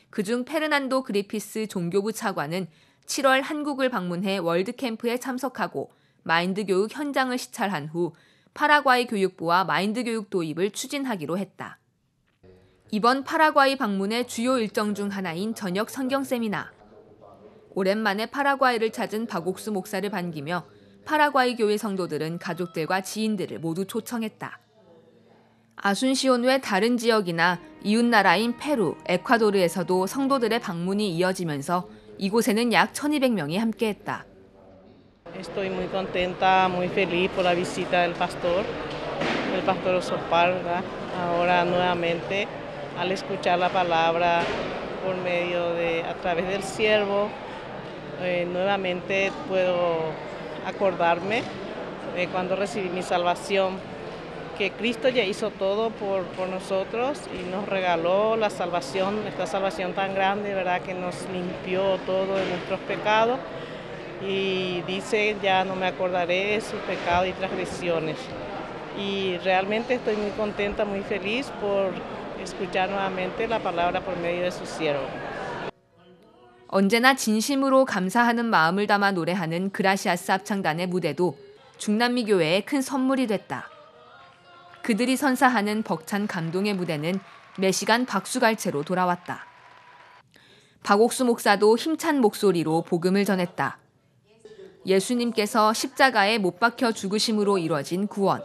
그중 페르난도 그리피스 종교부 차관은 7월 한국을 방문해 월드캠프에 참석하고 마인드 교육 현장을 시찰한 후 파라과이 교육부와 마인드 교육 도입을 추진하기로 했다. 이번 파라과이 방문의 주요 일정 중 하나인 저녁 성경 세미나. 오랜만에 파라과이를 찾은 박옥수 목사를 반기며 파라과이 교회 성도들은 가족들과 지인들을 모두 초청했다. 아순시온 외 다른 지역이나 이웃나라인 페루, 에콰도르에서도 성도들의 방문이 이어지면서 이곳에는 약 1200명이 함께했다. Estoy muy contenta, muy feliz por la visita del pastor Osopar, ahora nuevamente al escuchar la palabra por medio a través del siervo, nuevamente puedo acordarme de cuando recibí mi salvación, que Cristo ya hizo todo por nosotros y nos regaló la salvación, esta salvación tan grande, ¿verdad? Que nos limpió todo de nuestros pecados y dice, ya no me acordaré de sus pecados y transgresiones. Y realmente estoy muy contenta, muy feliz por escuchar nuevamente la palabra por medio de su siervo. 언제나 진심으로 감사하는 마음을 담아 노래하는 그라시아스 합창단의 무대도 중남미 교회에 큰 선물이 됐다. 그들이 선사하는 벅찬 감동의 무대는 매시간 박수갈채로 돌아왔다. 박옥수 목사도 힘찬 목소리로 복음을 전했다. 예수님께서 십자가에 못 박혀 죽으심으로 이뤄진 구원.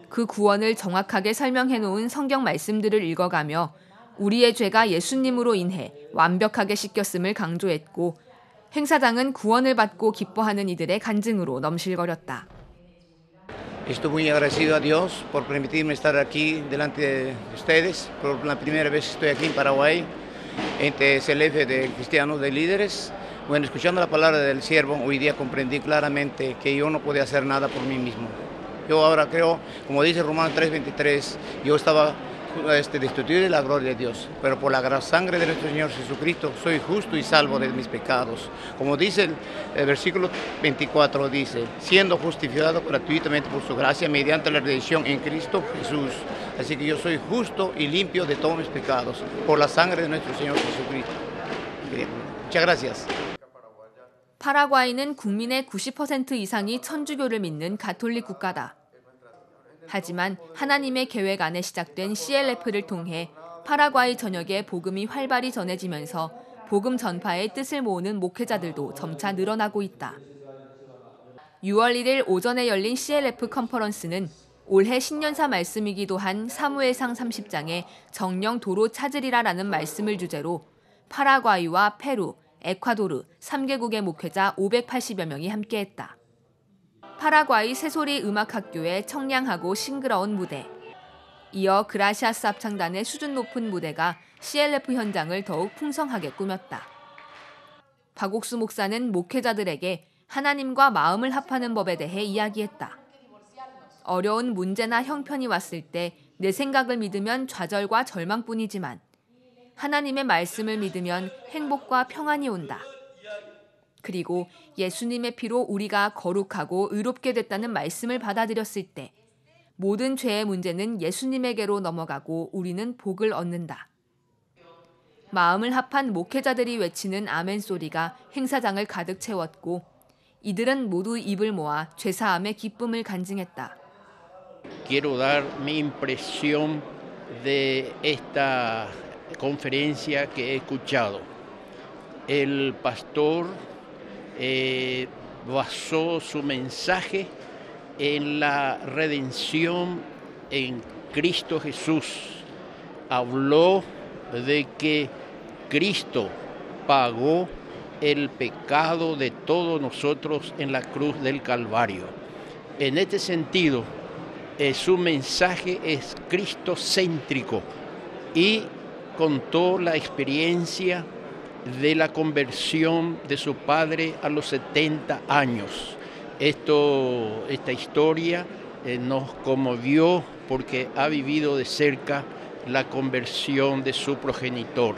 그 구원을 정확하게 설명해 놓은 성경 말씀들을 읽어가며 우리의 죄가 예수님으로 인해 완벽하게 씻겼음을 강조했고 행사장은 구원을 받고 기뻐하는 이들의 간증으로 넘실거렸다. Estoy muy agradecido a Dios por permitirme estar aquí delante de ustedes. Por la primera vez estoy aquí en Paraguay, entre CLF de cristianos, de líderes. Bueno, escuchando la palabra del siervo, hoy día comprendí claramente que yo no podía hacer nada por mí mismo. Yo ahora creo, como dice Romanos 3:23, yo estaba destituido de la gloria de Dios, pero por la gran sangre de nuestro Señor Jesucristo soy justo y salvo de mis pecados. Como dice el versículo 24, dice, siendo justificado gratuitamente por su gracia mediante la redención en Cristo Jesús. Así que yo soy justo y limpio de todos mis pecados por la sangre de nuestro Señor Jesucristo. Muchas gracias. 파라과이는 국민의 90% 이상이 천주교를 믿는 가톨릭 국가다. 하지만 하나님의 계획 안에 시작된 CLF를 통해 파라과이 전역에 복음이 활발히 전해지면서 복음 전파의 뜻을 모으는 목회자들도 점차 늘어나고 있다. 6월 1일 오전에 열린 CLF 컨퍼런스는 올해 신년사 말씀이기도 한 사무엘상 30장의 정령 도로 찾으리라라는 말씀을 주제로 파라과이와 페루, 에콰도르 3개국의 목회자 580여 명이 함께했다. 파라과이 새소리 음악학교의 청량하고 싱그러운 무대. 이어 그라시아스 합창단의 수준 높은 무대가 CLF 현장을 더욱 풍성하게 꾸몄다. 박옥수 목사는 목회자들에게 하나님과 마음을 합하는 법에 대해 이야기했다. 어려운 문제나 형편이 왔을 때 내 생각을 믿으면 좌절과 절망뿐이지만 하나님의 말씀을 믿으면 행복과 평안이 온다. 그리고 예수님의 피로 우리가 거룩하고 의롭게 됐다는 말씀을 받아들였을 때 모든 죄의 문제는 예수님에게로 넘어가고 우리는 복을 얻는다. 마음을 합한 목회자들이 외치는 아멘 소리가 행사장을 가득 채웠고 이들은 모두 입을 모아 죄사함의 기쁨을 간증했다. Quiero dar mi impresión de esta conferencia que he escuchado. El pastor basó su mensaje en la redención en Cristo Jesús. Habló de que Cristo pagó el pecado de todos nosotros en la cruz del Calvario. En este sentido, su mensaje es cristocéntrico y contó la experiencia de la conversión de su padre a los 70 años. Esta historia nos conmovió porque ha vivido de cerca la conversión de su progenitor.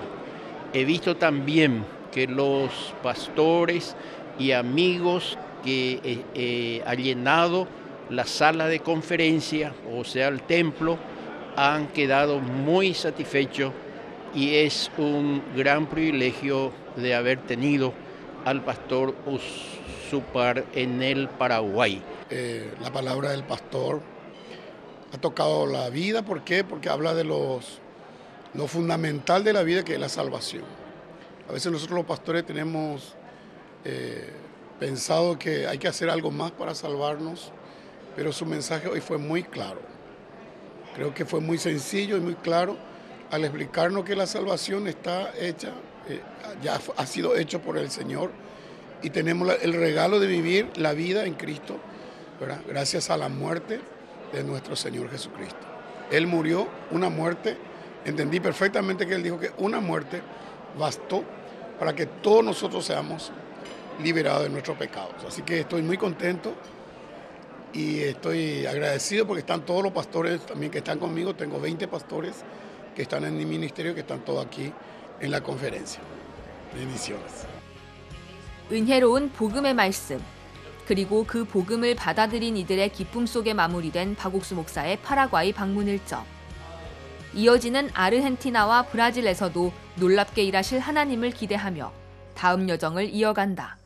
He visto también que los pastores y amigos que ha llenado la sala de conferencia, o sea, el templo, han quedado muy satisfechos y es un gran privilegio de haber tenido al pastor Usupar en el Paraguay. La palabra del pastor ha tocado la vida. ¿Por qué? Porque habla de lo fundamental de la vida, que es la salvación. A veces nosotros los pastores tenemos pensado que hay que hacer algo más para salvarnos, pero su mensaje hoy fue muy claro. Creo que fue muy sencillo y muy claro al explicarnos que la salvación está hecha, ya ha sido hecho por el Señor y tenemos el regalo de vivir la vida en Cristo, ¿verdad? Gracias a la muerte de nuestro Señor Jesucristo. Él murió una muerte entendí perfectamente que él dijo que una muerte bastó para que todos nosotros seamos liberados de nuestros pecados. Así que estoy muy contento y estoy agradecido porque están todos los pastores también que están conmigo. Tengo 20 pastores que están en mi ministerio, que están todos aquí en la conferencia. Bendiciones. 은혜로운 복음의 말씀, 그리고 그 복음을 받아들인 이들의 기쁨 속에 마무리된 박옥수 목사의 파라과이 방문 일정. 이어지는 아르헨티나와 브라질에서도 놀랍게 일하실 하나님을 기대하며 다음 여정을 이어간다.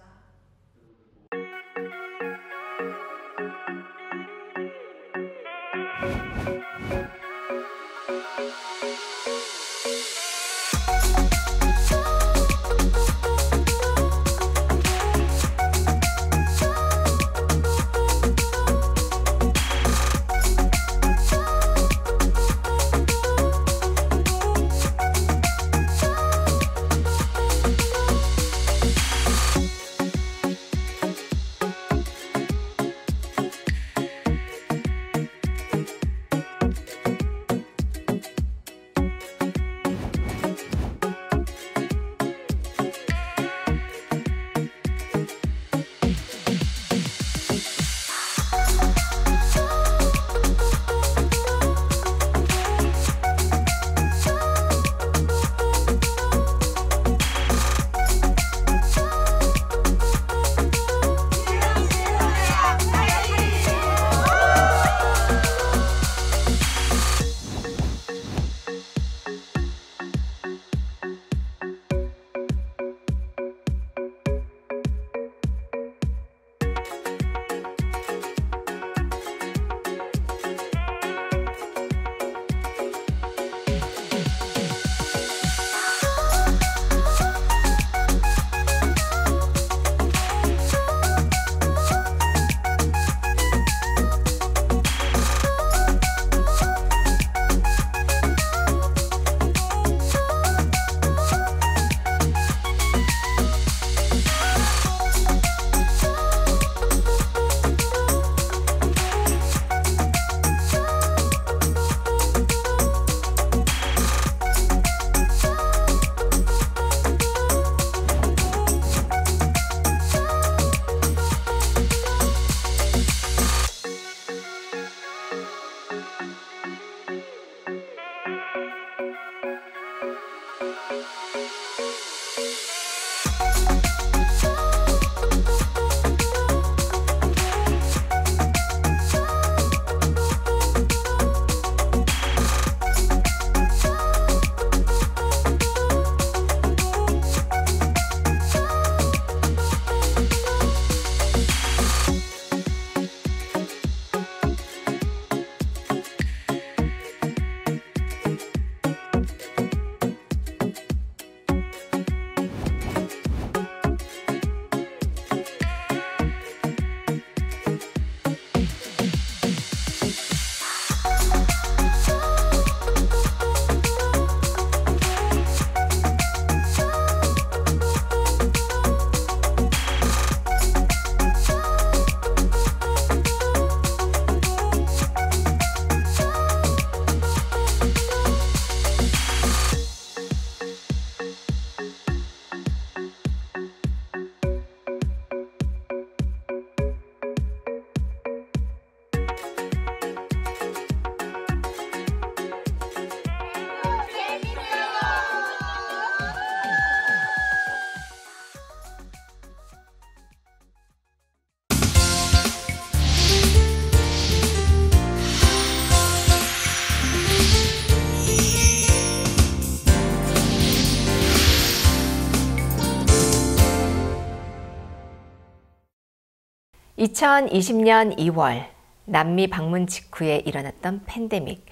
(2020년 2월) 남미 방문 직후에 일어났던 팬데믹,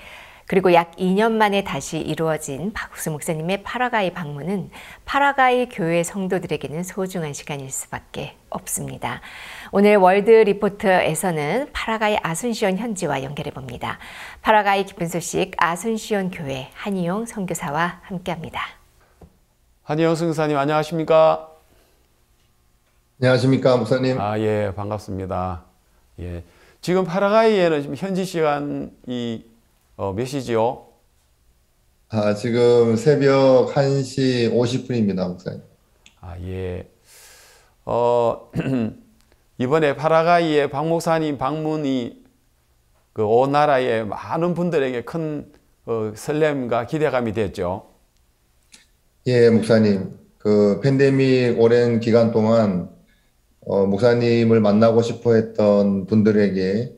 그리고 약 2년 만에 다시 이루어진 박옥수 목사님의 파라과이 방문은 파라과이 교회 성도들에게는 소중한 시간일 수밖에 없습니다. 오늘 월드 리포트에서는 파라과이 아순시온 현지와 연결해 봅니다. 파라과이 기쁜 소식 아순시온 교회 한희용 선교사와 함께합니다. 한희용 선교사님 안녕하십니까? 안녕하십니까 목사님. 예, 반갑습니다. 예, 지금 파라과이에는 지금 현지 시간이 몇 시지요? 지금 새벽 1시 50분입니다, 목사님. 예. 이번에 파라과이의 박 목사님 방문이 그 온 나라의 많은 분들에게 큰 설렘과 기대감이 됐죠. 예, 목사님. 그 팬데믹 오랜 기간 동안 목사님을 만나고 싶어 했던 분들에게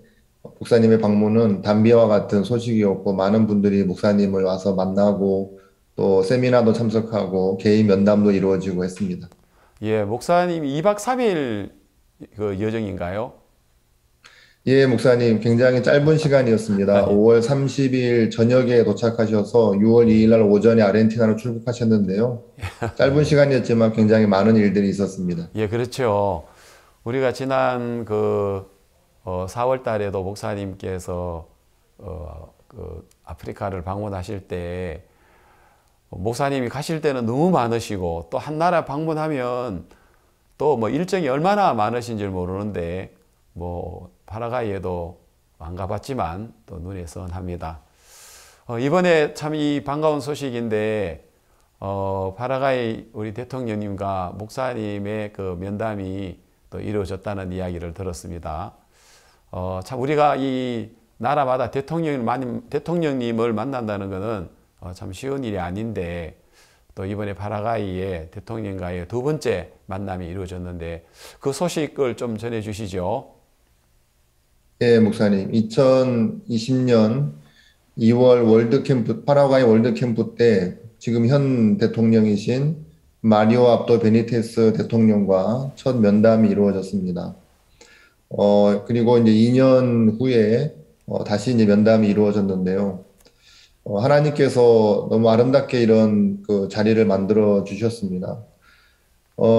목사님의 방문은 단비와 같은 소식이었고, 많은 분들이 목사님을 와서 만나고 또 세미나도 참석하고 개인 면담도 이루어지고 했습니다. 예, 목사님이 2박 3일 그 여정인가요? 예, 목사님, 굉장히 짧은 시간이었습니다. 5월 30일 저녁에 도착하셔서 6월 2일 날 오전에 아르헨티나로 출국하셨는데요. 짧은 시간이었지만 굉장히 많은 일들이 있었습니다. 예, 그렇죠. 우리가 지난 4월 달에도 목사님께서 그 아프리카를 방문하실 때 목사님이 가실 때는 너무 많으시고, 또 한 나라 방문하면 또 뭐 일정이 얼마나 많으신지 모르는데, 뭐 파라과이에도 안 가봤지만 또 눈에 선합니다. 이번에 참 이 반가운 소식인데, 파라과이 우리 대통령님과 목사님의 그 면담이 또 이루어졌다는 이야기를 들었습니다. 참 우리가 이 나라마다 대통령님을 만난다는 것은 참 쉬운 일이 아닌데, 또 이번에 파라과이의 대통령과의 두 번째 만남이 이루어졌는데 그 소식을 좀 전해 주시죠. 예, 목사님. 2020년 2월 월드캠프, 파라과이 월드캠프 때 지금 현 대통령이신 마리오 압도 베니테스 대통령과 첫 면담이 이루어졌습니다. 그리고 이제 2년 후에 다시 이제 면담이 이루어졌는데요. 하나님께서 너무 아름답게 이런 그 자리를 만들어 주셨습니다.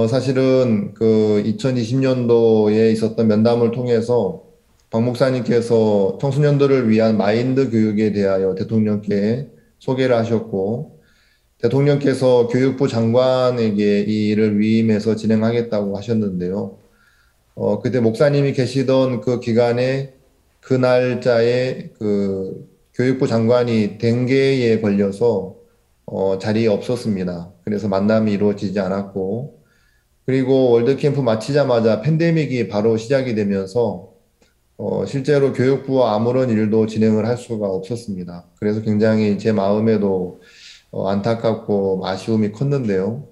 사실은 그 2020년도에 있었던 면담을 통해서 박 목사님께서 청소년들을 위한 마인드 교육에 대하여 대통령께 소개를 하셨고, 대통령께서 교육부 장관에게 이 일을 위임해서 진행하겠다고 하셨는데요. 그때 목사님이 계시던 그 기간에 그 날짜에 그 교육부 장관이 댕게에 걸려서 자리에 없었습니다. 그래서 만남이 이루어지지 않았고, 그리고 월드캠프 마치자마자 팬데믹이 바로 시작이 되면서 실제로 교육부와 아무런 일도 진행을 할 수가 없었습니다. 그래서 굉장히 제 마음에도 안타깝고 아쉬움이 컸는데요.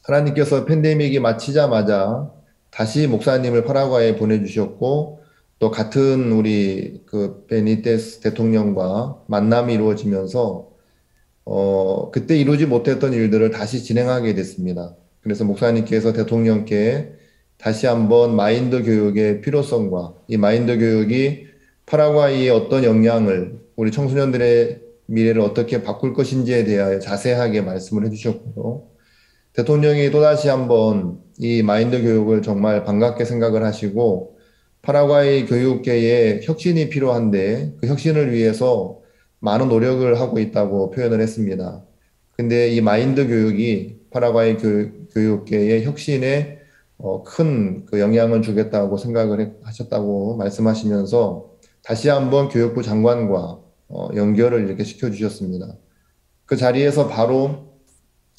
하나님께서 팬데믹이 마치자마자 다시 목사님을 파라과이에 보내주셨고, 또 같은 우리 그 베니테스 대통령과 만남이 이루어지면서 그때 이루지 못했던 일들을 다시 진행하게 됐습니다. 그래서 목사님께서 대통령께 다시 한번 마인드 교육의 필요성과 이 마인드 교육이 파라과이에 어떤 영향을, 우리 청소년들의 미래를 어떻게 바꿀 것인지에 대하여 자세하게 말씀을 해주셨고요. 대통령이 또다시 한번 이 마인드 교육을 정말 반갑게 생각을 하시고, 파라과이 교육계에 혁신이 필요한데 그 혁신을 위해서 많은 노력을 하고 있다고 표현을 했습니다. 근데 이 마인드 교육이 파라과이 교육계의 혁신에 큰 그 영향을 주겠다고 생각을 하셨다고 말씀하시면서 다시 한번 교육부 장관과 연결을 이렇게 시켜주셨습니다. 그 자리에서 바로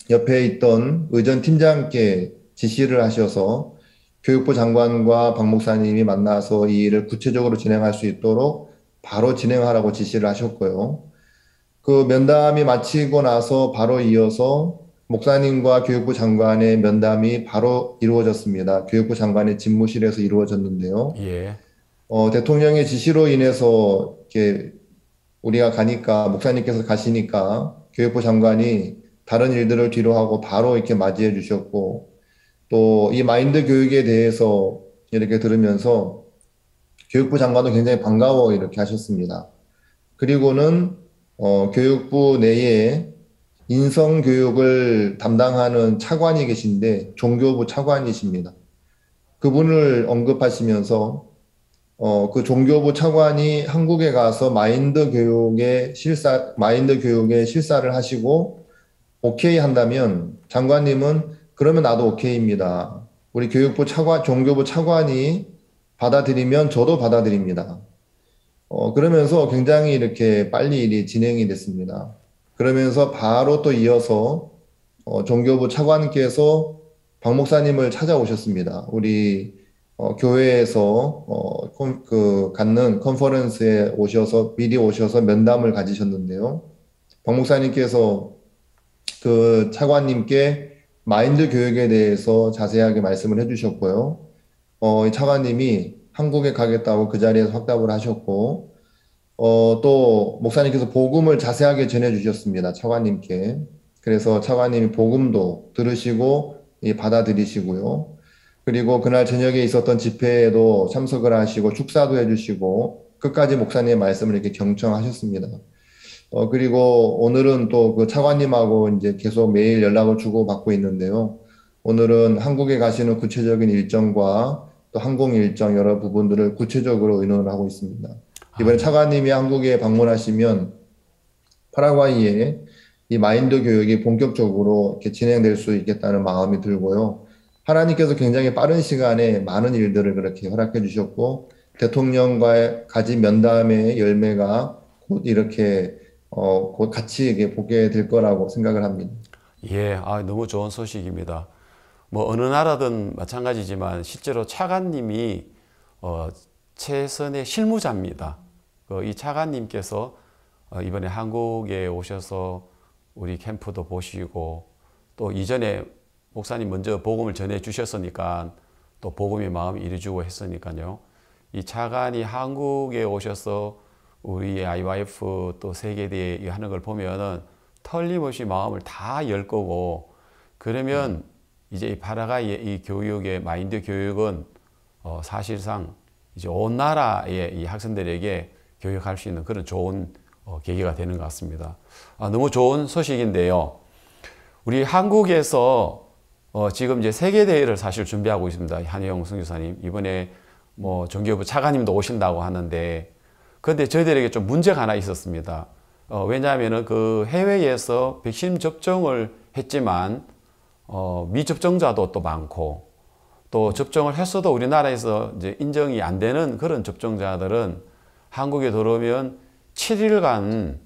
옆에 있던 의전 팀장께 지시를 하셔서 교육부 장관과 박 목사님이 만나서 이 일을 구체적으로 진행할 수 있도록 바로 진행하라고 지시를 하셨고요. 그 면담이 마치고 나서 바로 이어서 목사님과 교육부 장관의 면담이 바로 이루어졌습니다. 교육부 장관의 집무실에서 이루어졌는데요. 예. 대통령의 지시로 인해서 이렇게 우리가 가니까, 목사님께서 가시니까 교육부 장관이 다른 일들을 뒤로 하고 바로 이렇게 맞이해 주셨고, 또 이 마인드 교육에 대해서 이렇게 들으면서 교육부 장관도 굉장히 반가워 이렇게 하셨습니다. 그리고는 교육부 내에 인성교육을 담당하는 차관이 계신데 종교부 차관이십니다. 그분을 언급하시면서 그 종교부 차관이 한국에 가서 마인드 교육의 실사를 하시고 오케이 한다면 장관님은 그러면 나도 오케이입니다. 우리 종교부 차관이 받아들이면 저도 받아들입니다. 그러면서 굉장히 이렇게 빨리 일이 진행이 됐습니다. 그러면서 바로 또 이어서 종교부 차관께서 박 목사님을 찾아오셨습니다. 우리 교회에서 갖는 컨퍼런스에 미리 오셔서 면담을 가지셨는데요. 박 목사님께서 그 차관님께 마인드 교육에 대해서 자세하게 말씀을 해주셨고요. 이 차관님이 한국에 가겠다고 그 자리에서 확답을 하셨고, 또 목사님께서 복음을 자세하게 전해주셨습니다. 차관님께. 그래서 차관님이 복음도 들으시고 받아들이시고요. 그리고 그날 저녁에 있었던 집회에도 참석을 하시고 축사도 해주시고 끝까지 목사님의 말씀을 이렇게 경청하셨습니다. 그리고 오늘은 또 그 차관님하고 이제 계속 매일 연락을 주고받고 있는데요. 오늘은 한국에 가시는 구체적인 일정과 또 항공 일정 여러 부분들을 구체적으로 의논을 하고 있습니다. 이번에 차관님이 한국에 방문하시면 파라과이에 이 마인드 교육이 본격적으로 이렇게 진행될 수 있겠다는 마음이 들고요. 하나님께서 굉장히 빠른 시간에 많은 일들을 그렇게 허락해 주셨고, 대통령과의 가진 면담의 열매가 곧 이렇게 곧 같이 이게 보게 될 거라고 생각을 합니다. 예, 너무 좋은 소식입니다. 뭐 어느 나라든 마찬가지지만 실제로 차관님이 최선의 실무자입니다. 이 차관님께서 이번에 한국에 오셔서 우리 캠프도 보시고 또 이전에 목사님 먼저 복음을 전해 주셨으니까 또 복음의 마음이 이루어지고 했으니까요. 이 차관이 한국에 오셔서 우리 IYF 또 세계대회 하는 걸 보면은 틀림없이 마음을 다 열 거고, 그러면 이제 이 파라과이의 이 교육의 마인드 교육은 사실상 이제 온 나라의 이 학생들에게 교육할 수 있는 그런 좋은 계기가 되는 것 같습니다. 너무 좋은 소식인데요. 우리 한국에서 지금 이제 세계대회를 사실 준비하고 있습니다. 한혜영 선교사님. 이번에 뭐 종교부 차관님도 오신다고 하는데, 그런데 저희들에게 좀 문제가 하나 있었습니다. 왜냐하면은 그 해외에서 백신 접종을 했지만, 미접종자도 또 많고, 또 접종을 했어도 우리나라에서 이제 인정이 안 되는 그런 접종자들은 한국에 들어오면 7일간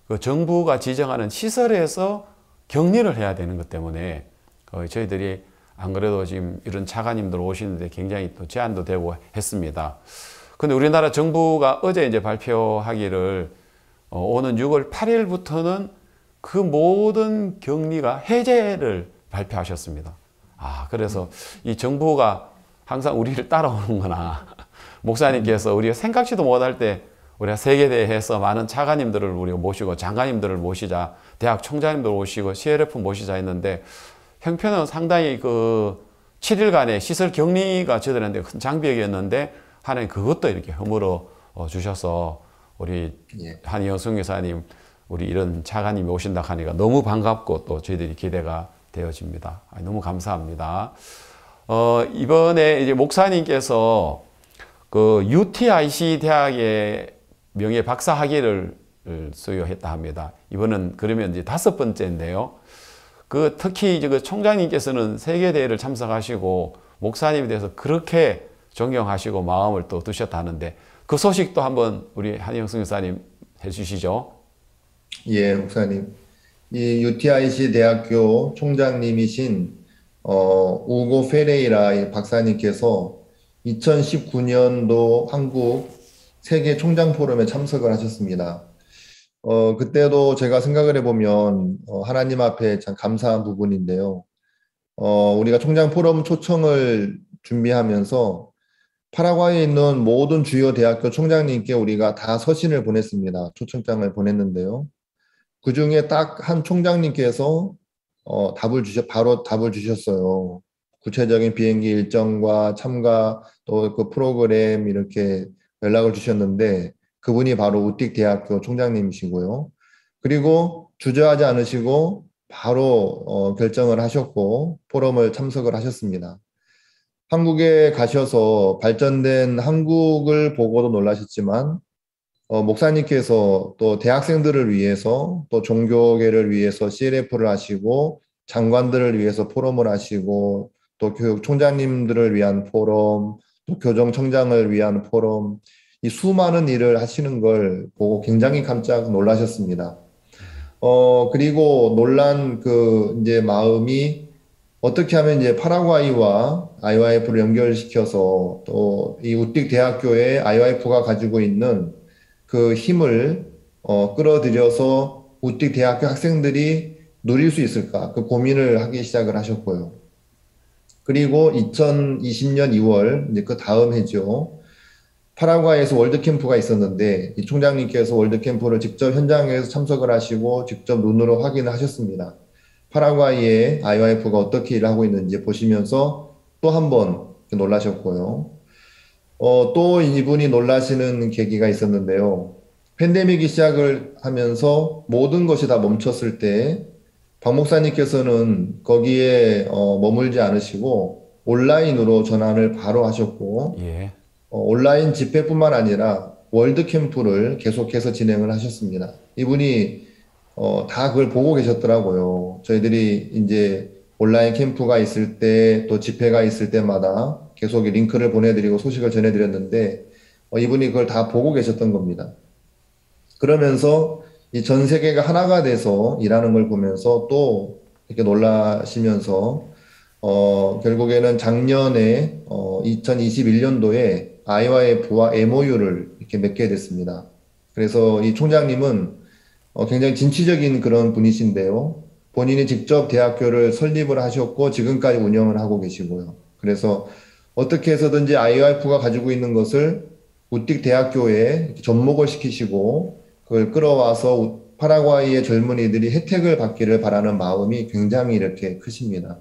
그 정부가 지정하는 시설에서 격리를 해야 되는 것 때문에 저희들이 안 그래도 지금 이런 차관님들 오시는데 굉장히 또 제한도 되고 했습니다. 근데 우리나라 정부가 어제 이제 발표하기를 오는 6월 8일부터는 그 모든 격리가 해제를 발표하셨습니다. 그래서 이 정부가 항상 우리를 따라오는구나. 목사님께서 우리가 생각지도 못할 때 우리가 세계대회에서 많은 차관님들을 우리가 모시고 장관님들을 모시자, 대학 총장님들 모시고 CLF 모시자 했는데, 형편은 상당히 그 7일간의 시설 격리가 저희들한테 큰 장벽이었는데 하나님 그것도 이렇게 허물어 주셔서 우리 한희영 선교사님, 우리 이런 차관님이 오신다 하니까 너무 반갑고 또 저희들이 기대가 되어집니다. 너무 감사합니다. 이번에 이제 목사님께서 그 UTIC 대학의 명예 박사 학위를 수여했다 합니다. 이번은 그러면 이제 5번째인데요. 특히 이제 그 총장님께서는 세계대회를 참석하시고 목사님에 대해서 그렇게 존경하시고 마음을 또 두셨다는데, 그 소식도 한번 우리 한희영 선교사님 해주시죠. 예, 목사님. 이 UTIC 대학교 총장님이신 우고 페레이라 박사님께서 2019년도 한국 세계 총장 포럼에 참석을 하셨습니다. 그때도 제가 생각을 해보면 하나님 앞에 참 감사한 부분인데요. 우리가 총장 포럼 초청을 준비하면서 파라과이에 있는 모든 주요 대학교 총장님께 우리가 다 서신을 보냈습니다. 초청장을 보냈는데요. 그 중에 딱 한 총장님께서 바로 답을 주셨어요. 구체적인 비행기 일정과 참가 또 그 프로그램 이렇게 연락을 주셨는데, 그분이 바로 우띡 대학교 총장님이시고요. 그리고 주저하지 않으시고 바로 결정을 하셨고 포럼을 참석을 하셨습니다. 한국에 가셔서 발전된 한국을 보고도 놀라셨지만 목사님께서 또 대학생들을 위해서 또 종교계를 위해서 CLF를 하시고 장관들을 위해서 포럼을 하시고 또 교육 총장님들을 위한 포럼, 또 교정청장을 위한 포럼, 이 수많은 일을 하시는 걸 보고 굉장히 깜짝 놀라셨습니다. 그리고 놀란 이제 마음이 어떻게 하면 이제 파라과이와 IYF를 연결시켜서 또 이 우띡 대학교에 IYF가 가지고 있는 그 힘을 끌어들여서 우띡 대학교 학생들이 누릴 수 있을까 그 고민을 하기 시작을 하셨고요. 그리고 2020년 2월 이제 그 다음 해죠. 파라과이에서 월드캠프가 있었는데 이 총장님께서 월드캠프를 직접 현장에서 참석을 하시고 직접 눈으로 확인을 하셨습니다. 파라과이의 IYF가 어떻게 일을 하고 있는지 보시면서 또 한 번 놀라셨고요. 또 이분이 놀라시는 계기가 있었는데요. 팬데믹이 시작을 하면서 모든 것이 다 멈췄을 때 박 목사님께서는 거기에 머물지 않으시고 온라인으로 전환을 바로 하셨고 예. 온라인 집회뿐만 아니라 월드캠프를 계속해서 진행을 하셨습니다. 이분이 다 그걸 보고 계셨더라고요. 저희들이 이제 온라인 캠프가 있을 때 또 집회가 있을 때마다 계속 링크를 보내드리고 소식을 전해드렸는데 이분이 그걸 다 보고 계셨던 겁니다. 그러면서 이 전 세계가 하나가 돼서 일하는 걸 보면서 또 이렇게 놀라시면서 결국에는 작년에 2021년도에 IYF와 MOU를 이렇게 맺게 됐습니다. 그래서 이 총장님은 굉장히 진취적인 그런 분이신데요. 본인이 직접 대학교를 설립을 하셨고 지금까지 운영을 하고 계시고요. 그래서 어떻게 해서든지 IYF가 가지고 있는 것을 우띡 대학교에 접목을 시키시고 그걸 끌어와서 파라과이의 젊은이들이 혜택을 받기를 바라는 마음이 굉장히 이렇게 크십니다.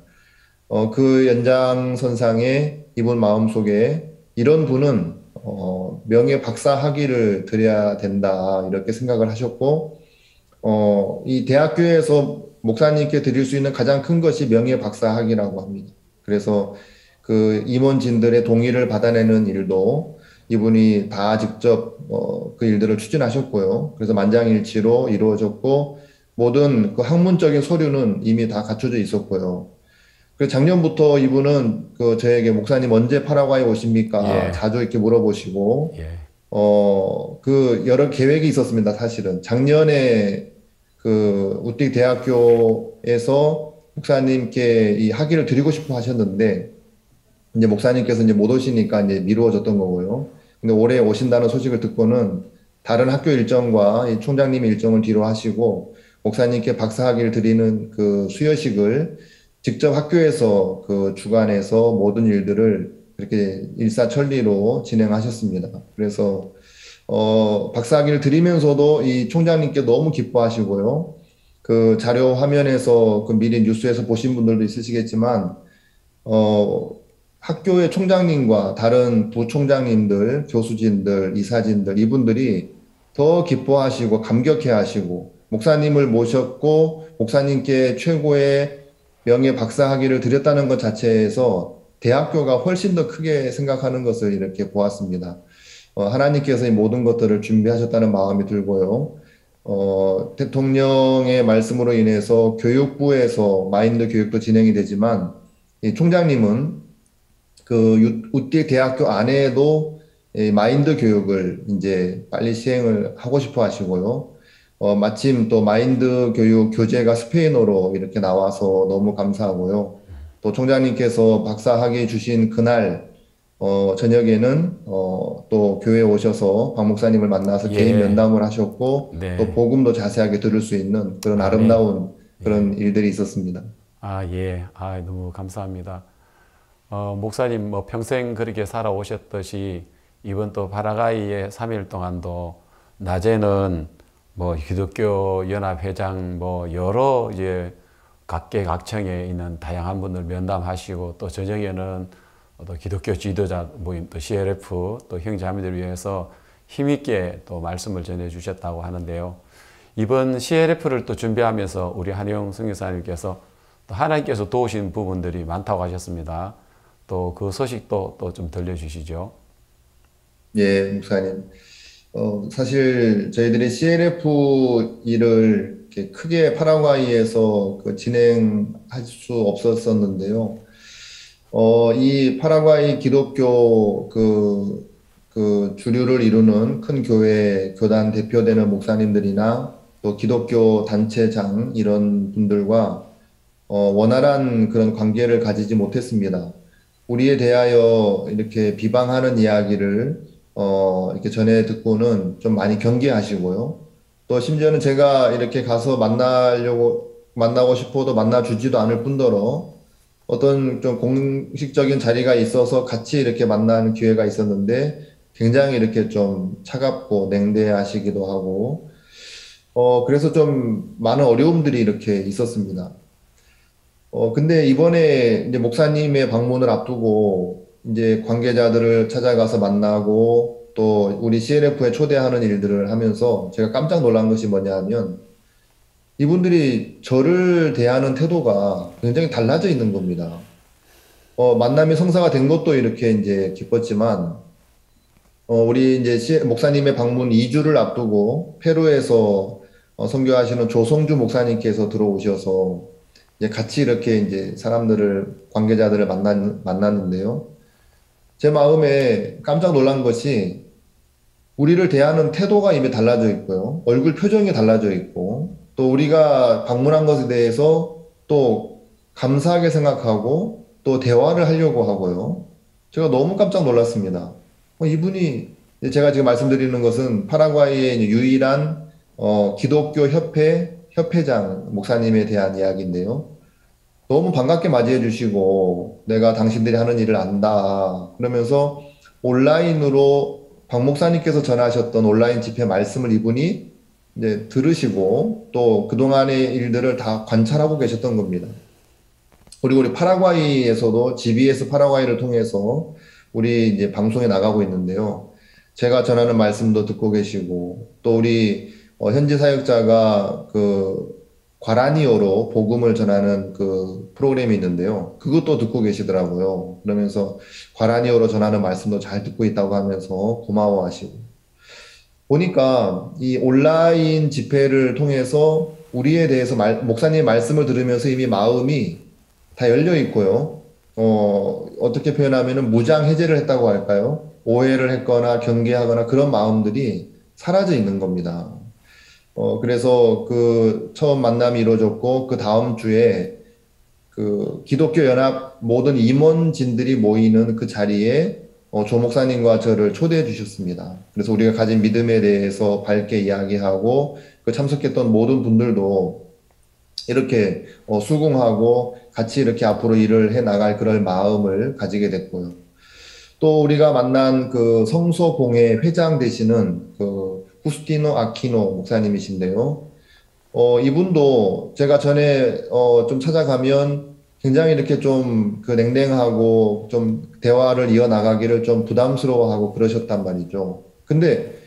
그 연장선상에 이분 마음속에 이런 분은 명예 박사 학위를 드려야 된다 이렇게 생각을 하셨고 이 대학교에서 목사님께 드릴 수 있는 가장 큰 것이 명예 박사 학위라고 합니다. 그래서 그 임원진들의 동의를 받아내는 일도 이분이 다 직접 그 일들을 추진하셨고요. 그래서 만장일치로 이루어졌고 모든 그 학문적인 서류는 이미 다 갖춰져 있었고요. 그래서 작년부터 이분은 저에게 목사님 언제 파라과이 오십니까? 예. 자주 이렇게 물어보시고 예. 그 여러 계획이 있었습니다. 사실은 작년에 그 우띡 대학교에서 목사님께 이 학위를 드리고 싶어 하셨는데 이제 목사님께서 이제 못 오시니까 이제 미루어졌던 거고요. 근데 올해 오신다는 소식을 듣고는 다른 학교 일정과 이 총장님의 일정을 뒤로 하시고 목사님께 박사 학위를 드리는 그 수여식을 직접 학교에서 그 주관해서 모든 일들을 그렇게 일사천리로 진행하셨습니다. 그래서 박사 학위를 드리면서도 이 총장님께 너무 기뻐하시고요. 그 자료 화면에서 그 미리 뉴스에서 보신 분들도 있으시겠지만 학교의 총장님과 다른 부총장님들, 교수진들, 이사진들 이분들이 더 기뻐하시고 감격해하시고 목사님을 모셨고 목사님께 최고의 명예 박사 학위를 드렸다는 것 자체에서 대학교가 훨씬 더 크게 생각하는 것을 이렇게 보았습니다. 하나님께서 이 모든 것들을 준비하셨다는 마음이 들고요. 대통령의 말씀으로 인해서 교육부에서 마인드 교육도 진행이 되지만 이 총장님은 그 우띡 대학교 안에도 마인드 교육을 이제 빨리 시행을 하고 싶어 하시고요. 마침 또 마인드 교육 교재가 스페인어로 이렇게 나와서 너무 감사하고요. 또 총장님께서 박사 학위 주신 그날 저녁에는 또 교회에 오셔서 박 목사님을 만나서 예. 개인 면담을 하셨고 네. 또 복음도 자세하게 들을 수 있는 그런 아름다운 그런 일들이 있었습니다. 예. 너무 감사합니다. 목사님 뭐 평생 그렇게 살아오셨듯이 이번 또 파라과이의 3일 동안도 낮에는 뭐 기독교 연합회장 뭐 여러 이제 각계각층에 있는 다양한 분들 면담하시고 또 저녁에는 또 기독교 지도자 모임 또 CLF 또 형제자매들을 위해서 힘있게 또 말씀을 전해 주셨다고 하는데요. 이번 CLF를 또 준비하면서 우리 한영 선교사님께서 또 하나님께서 도우신 부분들이 많다고 하셨습니다. 또 그 소식도 또 좀 들려주시죠. 예, 목사님. 사실 저희들이 CLF 일을 이렇게 크게 파라과이에서 진행할 수 없었었는데요. 이 파라과이 기독교 그 주류를 이루는 큰 교회 교단 대표되는 목사님들이나 또 기독교 단체장 이런 분들과 원활한 그런 관계를 가지지 못했습니다. 우리에 대하여 이렇게 비방하는 이야기를 이렇게 전해 듣고는 좀 많이 경계하시고요. 또 심지어는 제가 이렇게 가서 만나고 싶어도 만나주지도 않을 뿐더러 어떤 좀 공식적인 자리가 있어서 같이 이렇게 만나는 기회가 있었는데 굉장히 이렇게 좀 차갑고 냉대하시기도 하고 그래서 좀 많은 어려움들이 이렇게 있었습니다. 근데 이번에 이제 목사님의 방문을 앞두고 이제 관계자들을 찾아가서 만나고 또 우리 CLF에 초대하는 일들을 하면서 제가 깜짝 놀란 것이 뭐냐 하면 이분들이 저를 대하는 태도가 굉장히 달라져 있는 겁니다. 만남이 성사가 된 것도 이렇게 이제 기뻤지만, 우리 이제 목사님의 방문 2주를 앞두고 페루에서 선교하시는 조성주 목사님께서 들어오셔서 이제 같이 이렇게 이제 관계자들을 만났는데요. 제 마음에 깜짝 놀란 것이 우리를 대하는 태도가 이미 달라져 있고요. 얼굴 표정이 달라져 있고, 또 우리가 방문한 것에 대해서 또 감사하게 생각하고 또 대화를 하려고 하고요. 제가 너무 깜짝 놀랐습니다. 이분이 제가 지금 말씀드리는 것은 파라과이의 유일한 기독교 협회장 목사님에 대한 이야기인데요. 너무 반갑게 맞이해 주시고 내가 당신들이 하는 일을 안다 그러면서 온라인으로 박 목사님께서 전하셨던 온라인 집회 말씀을 이분이 이제 들으시고 또 그동안의 일들을 다 관찰하고 계셨던 겁니다. 그리고 우리 파라과이에서도 GBS 파라과이를 통해서 우리 이제 방송에 나가고 있는데요. 제가 전하는 말씀도 듣고 계시고 또 우리 현지 사역자가 그 과라니어로 복음을 전하는 그 프로그램이 있는데요. 그것도 듣고 계시더라고요. 그러면서 과라니어로 전하는 말씀도 잘 듣고 있다고 하면서 고마워하시고 보니까 이 온라인 집회를 통해서 우리에 대해서 목사님 말씀을 들으면서 이미 마음이 다 열려 있고요. 어떻게 표현하면은 무장 해제를 했다고 할까요? 오해를 했거나 경계하거나 그런 마음들이 사라져 있는 겁니다. 그래서 그 처음 만남이 이루어졌고 그 다음 주에 그 기독교 연합 모든 임원진들이 모이는 그 자리에 조 목사님과 저를 초대해 주셨습니다. 그래서 우리가 가진 믿음에 대해서 밝게 이야기하고 그 참석했던 모든 분들도 이렇게 수긍하고 같이 이렇게 앞으로 일을 해 나갈 그럴 마음을 가지게 됐고요. 또 우리가 만난 그 성소공회 회장 되시는 그 후스티노 아키노 목사님이신데요. 이분도 제가 전에 좀 찾아가면 굉장히 이렇게 좀 그 냉랭하고 좀 대화를 이어나가기를 좀 부담스러워하고 그러셨단 말이죠. 근데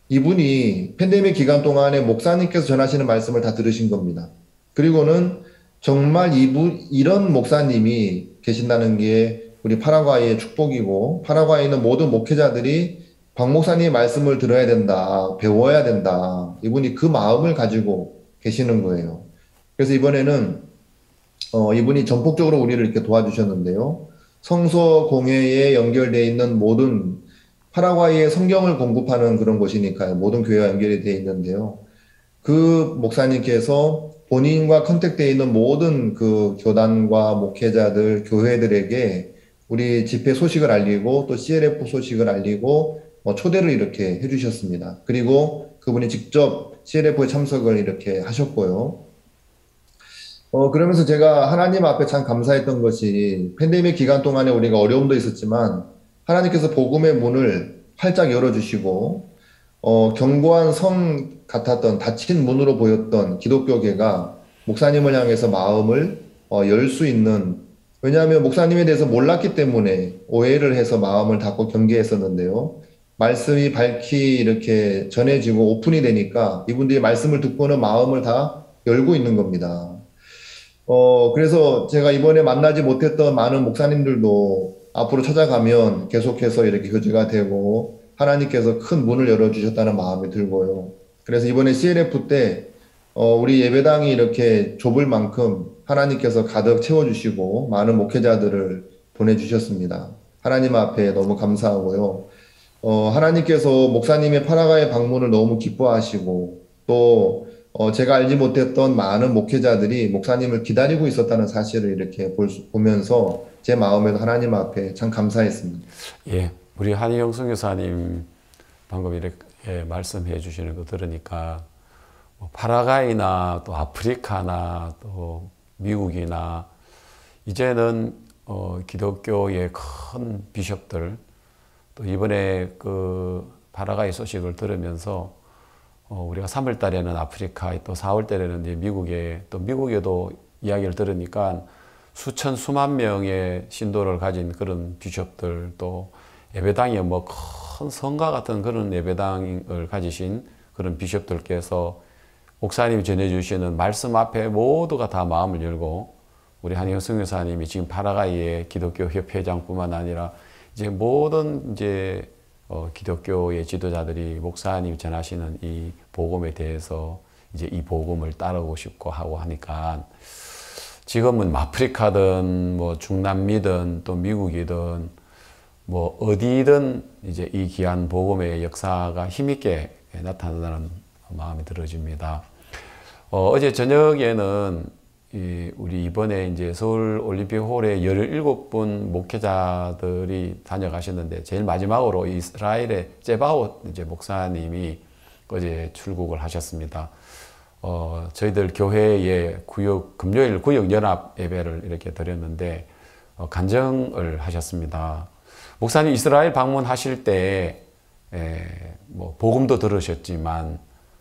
이분이 팬데믹 기간 동안에 목사님께서 전하시는 말씀을 다 들으신 겁니다. 그리고는 정말 이런 목사님이 계신다는 게 우리 파라과이의 축복이고 파라과이는 모든 목회자들이 박 목사님의 말씀을 들어야 된다, 배워야 된다. 이분이 그 마음을 가지고 계시는 거예요. 그래서 이번에는 이분이 전폭적으로 우리를 이렇게 도와주셨는데요. 성서 공회에 연결되어 있는 모든 파라과이의 성경을 공급하는 그런 곳이니까요. 모든 교회와 연결이 되어 있는데요. 그 목사님께서 본인과 컨택되어 있는 모든 그 교단과 목회자들, 교회들에게 우리 집회 소식을 알리고 또 CLF 소식을 알리고 초대를 이렇게 해주셨습니다. 그리고 그분이 직접 CLF에 참석을 이렇게 하셨고요. 그러면서 제가 하나님 앞에 참 감사했던 것이 팬데믹 기간 동안에 우리가 어려움도 있었지만 하나님께서 복음의 문을 활짝 열어주시고 견고한 성 같았던 닫힌 문으로 보였던 기독교계가 목사님을 향해서 마음을 열 수 있는 왜냐하면 목사님에 대해서 몰랐기 때문에 오해를 해서 마음을 닫고 경계했었는데요. 말씀이 밝히 이렇게 전해지고 오픈이 되니까 이분들이 말씀을 듣고는 마음을 다 열고 있는 겁니다. 그래서 제가 이번에 만나지 못했던 많은 목사님들도 앞으로 찾아가면 계속해서 이렇게 교제가 되고 하나님께서 큰 문을 열어주셨다는 마음이 들고요. 그래서 이번에 CLF 때 우리 예배당이 이렇게 좁을 만큼 하나님께서 가득 채워주시고 많은 목회자들을 보내주셨습니다. 하나님 앞에 너무 감사하고요. 하나님께서 목사님의 파라과이 방문을 너무 기뻐하시고 또 제가 알지 못했던 많은 목회자들이 목사님을 기다리고 있었다는 사실을 이렇게 보면서 제 마음에도 하나님 앞에 참 감사했습니다. 예, 우리 한희영 선교사님 방금 이렇게 말씀해 주시는 거 들으니까 파라과이나 또 아프리카나 또 미국이나 이제는 기독교의 큰 비숍들 또 이번에 그 파라과이 소식을 들으면서 우리가 3월 달에는 아프리카 또 4월 달에는 이제 미국에도 이야기를 들으니까 수만 명의 신도를 가진 그런 비숍들 또 예배당이 뭐 큰 성가 같은 그런 예배당을 가지신 그런 비숍들께서 목사님이 전해주시는 말씀 앞에 모두가 다 마음을 열고 우리 한희영 선교사님이 지금 파라과이의 기독교 협회장뿐만 아니라 이제 모든 이제 기독교의 지도자들이 목사님이 전하시는 이 복음에 대해서 이제 이 복음을 따르고 싶고 하고 하니까 지금은 아프리카든 뭐 중남미든 또 미국이든 뭐 어디든 이제 이 귀한 복음의 역사가 힘있게 나타난다는 마음이 들어집니다. 어제 저녁에는 우리 이번에 이제 서울 올림픽홀에 17분 목회자들이 다녀가셨는데 제일 마지막으로 이스라엘의 제바오 이제 목사님이 어제 출국을 하셨습니다. 저희들 교회의 금요일 구역 연합 예배를 이렇게 드렸는데 간증을 하셨습니다. 목사님 이스라엘 방문하실 때 뭐 복음도 들으셨지만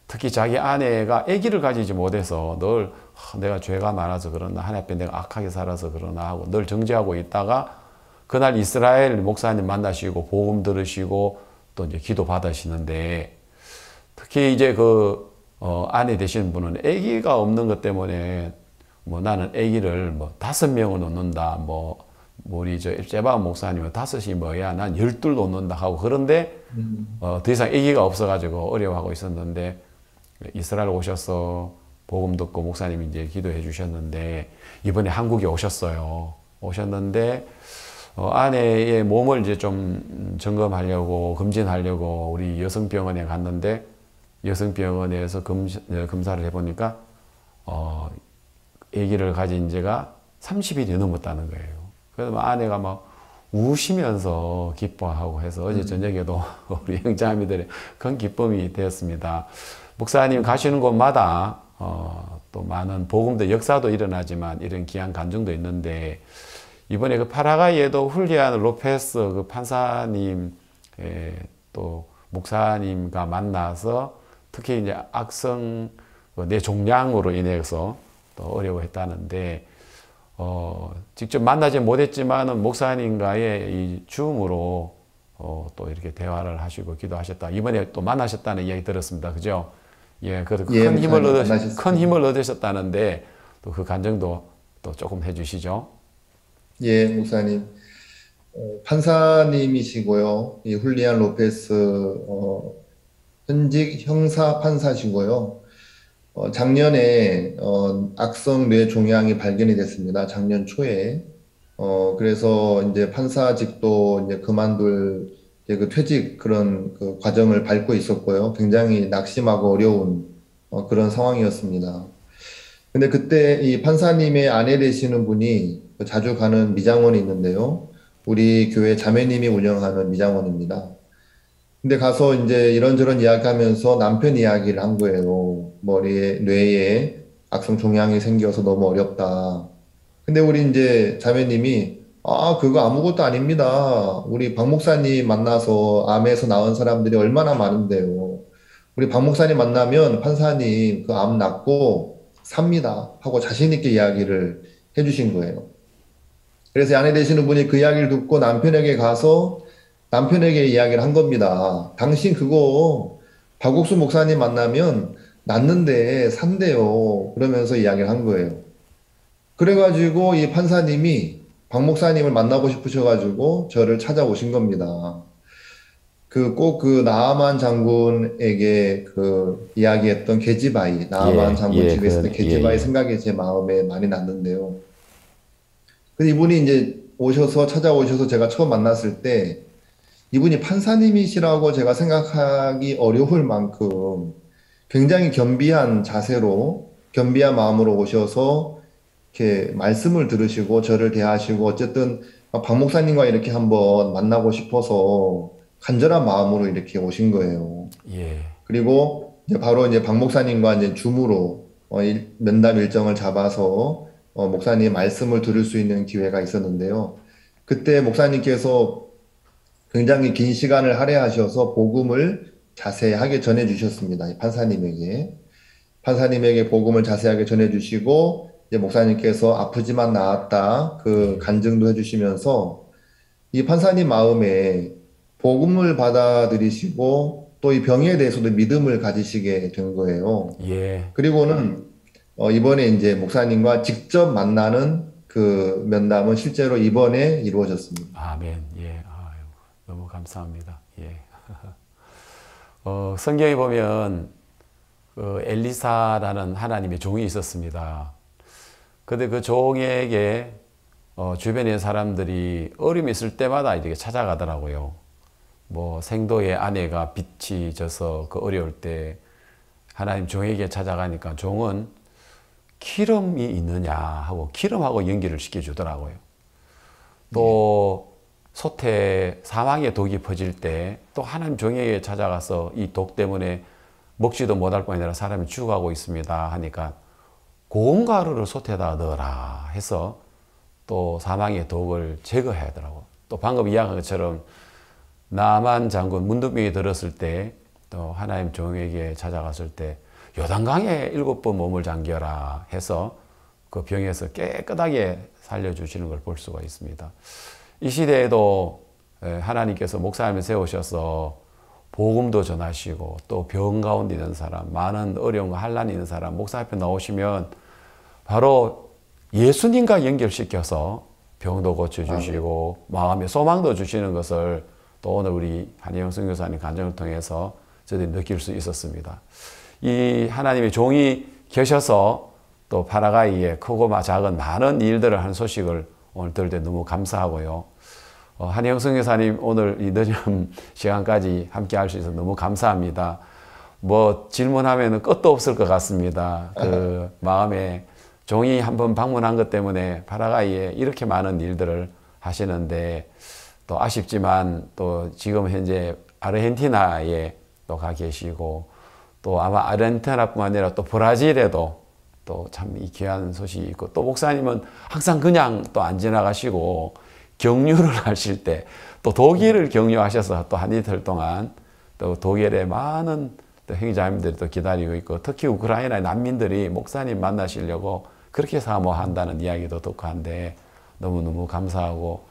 특히 자기 아내가 아기를 가지지 못해서 늘 내가 죄가 많아서 그러나 하나님 앞에 내가 악하게 살아서 그러나 하고 늘 정죄하고 있다가 그날 이스라엘 목사님 만나시고 복음 들으시고 또 이제 기도 받으시는데 특히 이제 그 아내 되시는 분은 아기가 없는 것 때문에 뭐 나는 아기를 뭐 5명을 놓는다 뭐 우리 저 제바 목사님은 5이 뭐야 난 12 놓는다 하고 그런데 더 이상 아기가 없어가지고 어려워하고 있었는데 이스라엘 오셔서 복음 듣고 목사님이 이제 기도해 주셨는데 이번에 한국에 오셨는데 아내의 몸을 이제 좀 점검하려고 검진하려고 우리 여성병원에 갔는데 여성병원에서 검사를 해보니까 아기를 가진 지가 30일이 넘었다는 거예요. 그래서 아내가 막 우시면서 기뻐하고 해서 어제 저녁에도 우리 형제자매들의 큰 기쁨이 되었습니다. 목사님 가시는 곳마다 또 많은 복음도 역사도 일어나지만 이런 귀한 간증도 있는데 이번에 그 파라과이에도 훌리안 로페스 그 판사님 또 목사님과 만나서 특히 이제 악성 뇌종양으로 인해서 또 어려워했다는데 직접 만나지 못했지만은 목사님과의 이 줌으로 또 이렇게 대화를 하시고 기도하셨다. 이번에 또 만나셨다는 이야기 들었습니다. 그죠? 예, 그래서 큰 힘을 얻으셨다는데 또 그 간증도 또 조금 해주시죠. 예, 목사님. 판사님이시고요. 이 훌리안 로페스 현직 형사 판사시고요. 작년에 악성 뇌종양이 발견이 됐습니다. 작년 초에. 그래서 이제 판사직도 이제 그만둘 이제 그 퇴직 그런 그 과정을 밟고 있었고요. 굉장히 낙심하고 어려운 그런 상황이었습니다. 근데 그때 이 판사님의 아내 되시는 분이 자주 가는 미장원이 있는데요. 우리 교회 자매님이 운영하는 미장원입니다. 근데 가서 이제 이런저런 이야기하면서 남편 이야기를 한 거예요. 뇌에 악성 종양이 생겨서 너무 어렵다. 근데 우리 이제 자매님이 그거 아무것도 아닙니다. 우리 박 목사님 만나서 암에서 나은 사람들이 얼마나 많은데요. 우리 박 목사님 만나면 판사님 그 암 낫고 삽니다. 하고 자신 있게 이야기를 해주신 거예요. 그래서 아내 되시는 분이 그 이야기를 듣고 남편에게 가서 남편에게 이야기를 한 겁니다. 당신 그거 박옥수 목사님 만나면 낫는데 산대요. 그러면서 이야기를 한 거예요. 그래가지고 이 판사님이 박 목사님을 만나고 싶으셔가지고 저를 찾아오신 겁니다. 꼭 그 나아만 장군에게 그 이야기했던 게지바이, 나아만 장군 집에 있을 때 게지바이 생각이 제 마음에 많이 났는데요. 근데 이분이 이제 찾아오셔서 제가 처음 만났을 때 이분이 판사님이시라고 제가 생각하기 어려울 만큼 굉장히 겸비한 자세로, 겸비한 마음으로 오셔서 이렇게 말씀을 들으시고 저를 대하시고, 어쨌든 박 목사님과 이렇게 한번 만나고 싶어서 간절한 마음으로 이렇게 오신 거예요. 예. 그리고 이제 바로 이제 박 목사님과 이제 줌으로 면담 일정을 잡아서 목사님 말씀을 들을 수 있는 기회가 있었는데요. 그때 목사님께서 굉장히 긴 시간을 할애하셔서 복음을 자세하게 전해주셨습니다. 판사님에게 복음을 자세하게 전해주시고, 이제 목사님께서 아프지만 나았다 그 간증도 해주시면서 이 판사님 마음에 복음을 받아들이시고 또 이 병에 대해서도 믿음을 가지시게 된 거예요. 예. 그리고는 이번에 이제 목사님과 직접 만나는 그 면담은 실제로 이번에 이루어졌습니다. 아멘. 예. 아유, 너무 감사합니다. 예. 성경에 보면 엘리사라는 하나님의 종이 있었습니다. 근데 그 종에게 주변의 사람들이 어려움이 있을 때마다 이렇게 찾아가더라고요. 뭐 생도의 아내가 빛이 져서 그 어려울 때 하나님 종에게 찾아가니까 종은 기름이 있느냐 하고 기름하고 연기를 시켜주더라고요. 또 소태 사망의 독이 퍼질 때 또 하나님 종에게 찾아가서 이 독 때문에 먹지도 못할 뿐 아니라 사람이 죽어가고 있습니다 하니까 고운 가루를 소태에다 넣어라 해서 또 사망의 독을 제거해야 하더라고요. 또 방금 이야기한 것처럼 나만 장군 문둥병이 들었을 때 또 하나님 종에게 찾아갔을 때 요단강에 7번 몸을 잠겨라 해서 그 병에서 깨끗하게 살려주시는 걸 볼 수가 있습니다. 이 시대에도 하나님께서 목사님을 세우셔서 복음도 전하시고 또 병 가운데 있는 사람, 많은 어려움과 환난이 있는 사람 목사 앞에 나오시면 바로 예수님과 연결시켜서 병도 고쳐주시고 마음의 소망도 주시는 것을 또 오늘 우리 한희영 선교사님 간증을 통해서 저들이 느낄 수 있었습니다. 이 하나님의 종이 계셔서 또 파라과이에 크고 작은 많은 일들을 하는 소식을 오늘 들을 때 너무 감사하고요. 한희영 선교사님 오늘 이 늦은 시간까지 함께 할 수 있어서 너무 감사합니다. 뭐 질문하면 끝도 없을 것 같습니다. 그 마음에 종이 한번 방문한 것 때문에 파라과이에 이렇게 많은 일들을 하시는데 또 아쉽지만 또 지금 현재 아르헨티나에 또 가 계시고 또 아마 아르헨티나뿐만 아니라 또 브라질에도 또 참 이 귀한 소식이 있고 또 목사님은 항상 그냥 또 안 지나가시고 격려를 하실 때 또 독일을 격려하셔서 또 한 이틀 동안 또 독일의 많은 또 형제자매들이 또 기다리고 있고 특히 우크라이나의 난민들이 목사님 만나시려고 그렇게 사모한다는 이야기도 듣고 한데 너무너무 감사하고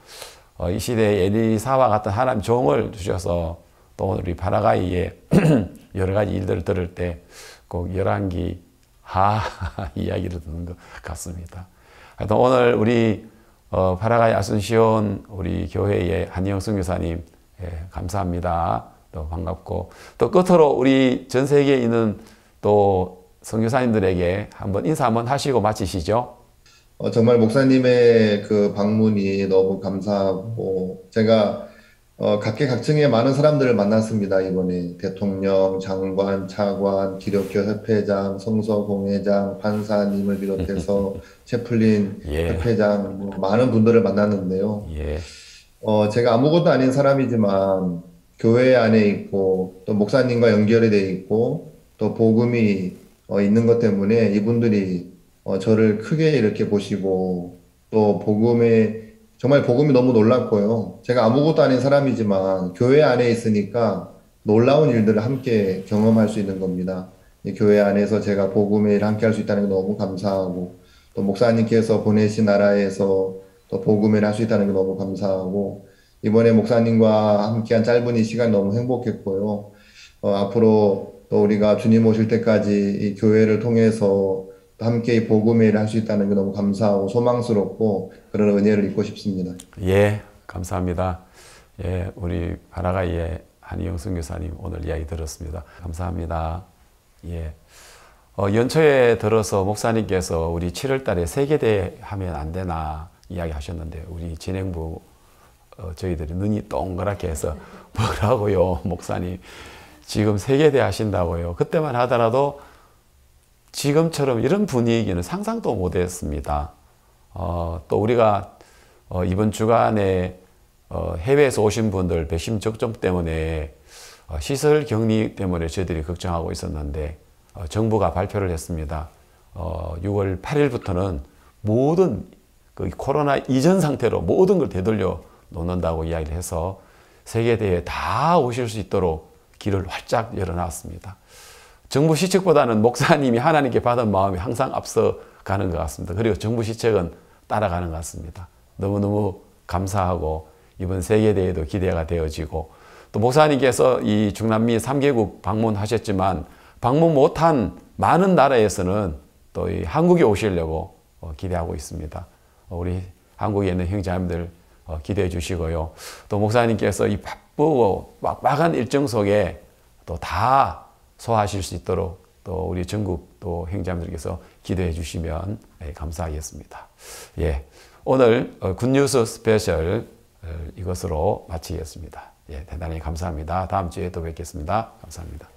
이 시대에 엘리사와 같은 하나님 종을 주셔서 또 오늘 우리 파라과이에 여러 가지 일들을 들을 때 꼭 열왕기 이야기를 듣는 것 같습니다. 하여튼 오늘 우리 파라과이 아순시온 우리 교회의 한희영 선교사님 감사합니다. 또 반갑고 또 끝으로 우리 전 세계에 있는 또 선교사님들에게 한번 인사 한번 하시고 마치시죠. 정말 목사님의 그 방문이 너무 감사하고 제가 각계각층의 많은 사람들을 만났습니다. 이번에 대통령, 장관, 차관, 기독교 협회장, 성서공회장, 판사님을 비롯해서 채플린 협회장 뭐 많은 분들을 만났는데요. 제가 아무것도 아닌 사람이지만 교회 안에 있고 또 목사님과 연결이 돼 있고 또 복음이 있는 것 때문에 이분들이 저를 크게 이렇게 보시고 또 정말 복음이 너무 놀랐고요. 제가 아무것도 아닌 사람이지만 교회 안에 있으니까 놀라운 일들을 함께 경험할 수 있는 겁니다. 교회 안에서 제가 복음의 일을 함께 할 수 있다는 게 너무 감사하고 또 목사님께서 보내신 나라에서 또 복음의 일을 할 수 있다는 게 너무 감사하고 이번에 목사님과 함께한 짧은 이 시간 너무 행복했고요. 앞으로 또 우리가 주님 오실 때까지 이 교회를 통해서 함께 이 복음의 일을 할 수 있다는 게 너무 감사하고 소망스럽고 그런 은혜를 입고 싶습니다. 예, 감사합니다. 예, 우리 파라과이의 한희영 선교사님 오늘 이야기 들었습니다. 감사합니다. 예, 연초에 들어서 목사님께서 우리 7월 달에 세계대회 하면 안 되나 이야기 하셨는데 우리 진행부 저희들이 눈이 동그랗게 해서 뭐라고요 목사님 지금 세계대 하신다고요. 그때만 하더라도 지금처럼 이런 분위기는 상상도 못했습니다. 또 우리가 이번 주간에 해외에서 오신 분들 백신 접종 때문에 시설 격리 때문에 저희들이 걱정하고 있었는데 정부가 발표를 했습니다. 6월 8일부터는 모든 그 코로나 이전 상태로 모든 걸 되돌려 놓는다고 이야기를 해서 세계대회에 다 오실 수 있도록 길을 활짝 열어놨습니다. 정부 시책보다는 목사님이 하나님께 받은 마음이 항상 앞서가는 것 같습니다. 그리고 정부 시책은 따라가는 것 같습니다. 너무너무 감사하고 이번 세계대회도 기대가 되어지고 또 목사님께서 이 중남미 3개국 방문하셨지만 방문 못한 많은 나라에서는 또 이 한국에 오시려고 기대하고 있습니다. 우리 한국에 있는 형제자매들 기대해 주시고요. 또 목사님께서 이 바쁘고 빡빡한 일정 속에 또 다 소화하실 수 있도록 또 우리 전국 또 형제자매들께서 기대해 주시면 감사하겠습니다. 예, 오늘 굿뉴스 스페셜 이것으로 마치겠습니다. 예, 대단히 감사합니다. 다음 주에 또 뵙겠습니다. 감사합니다.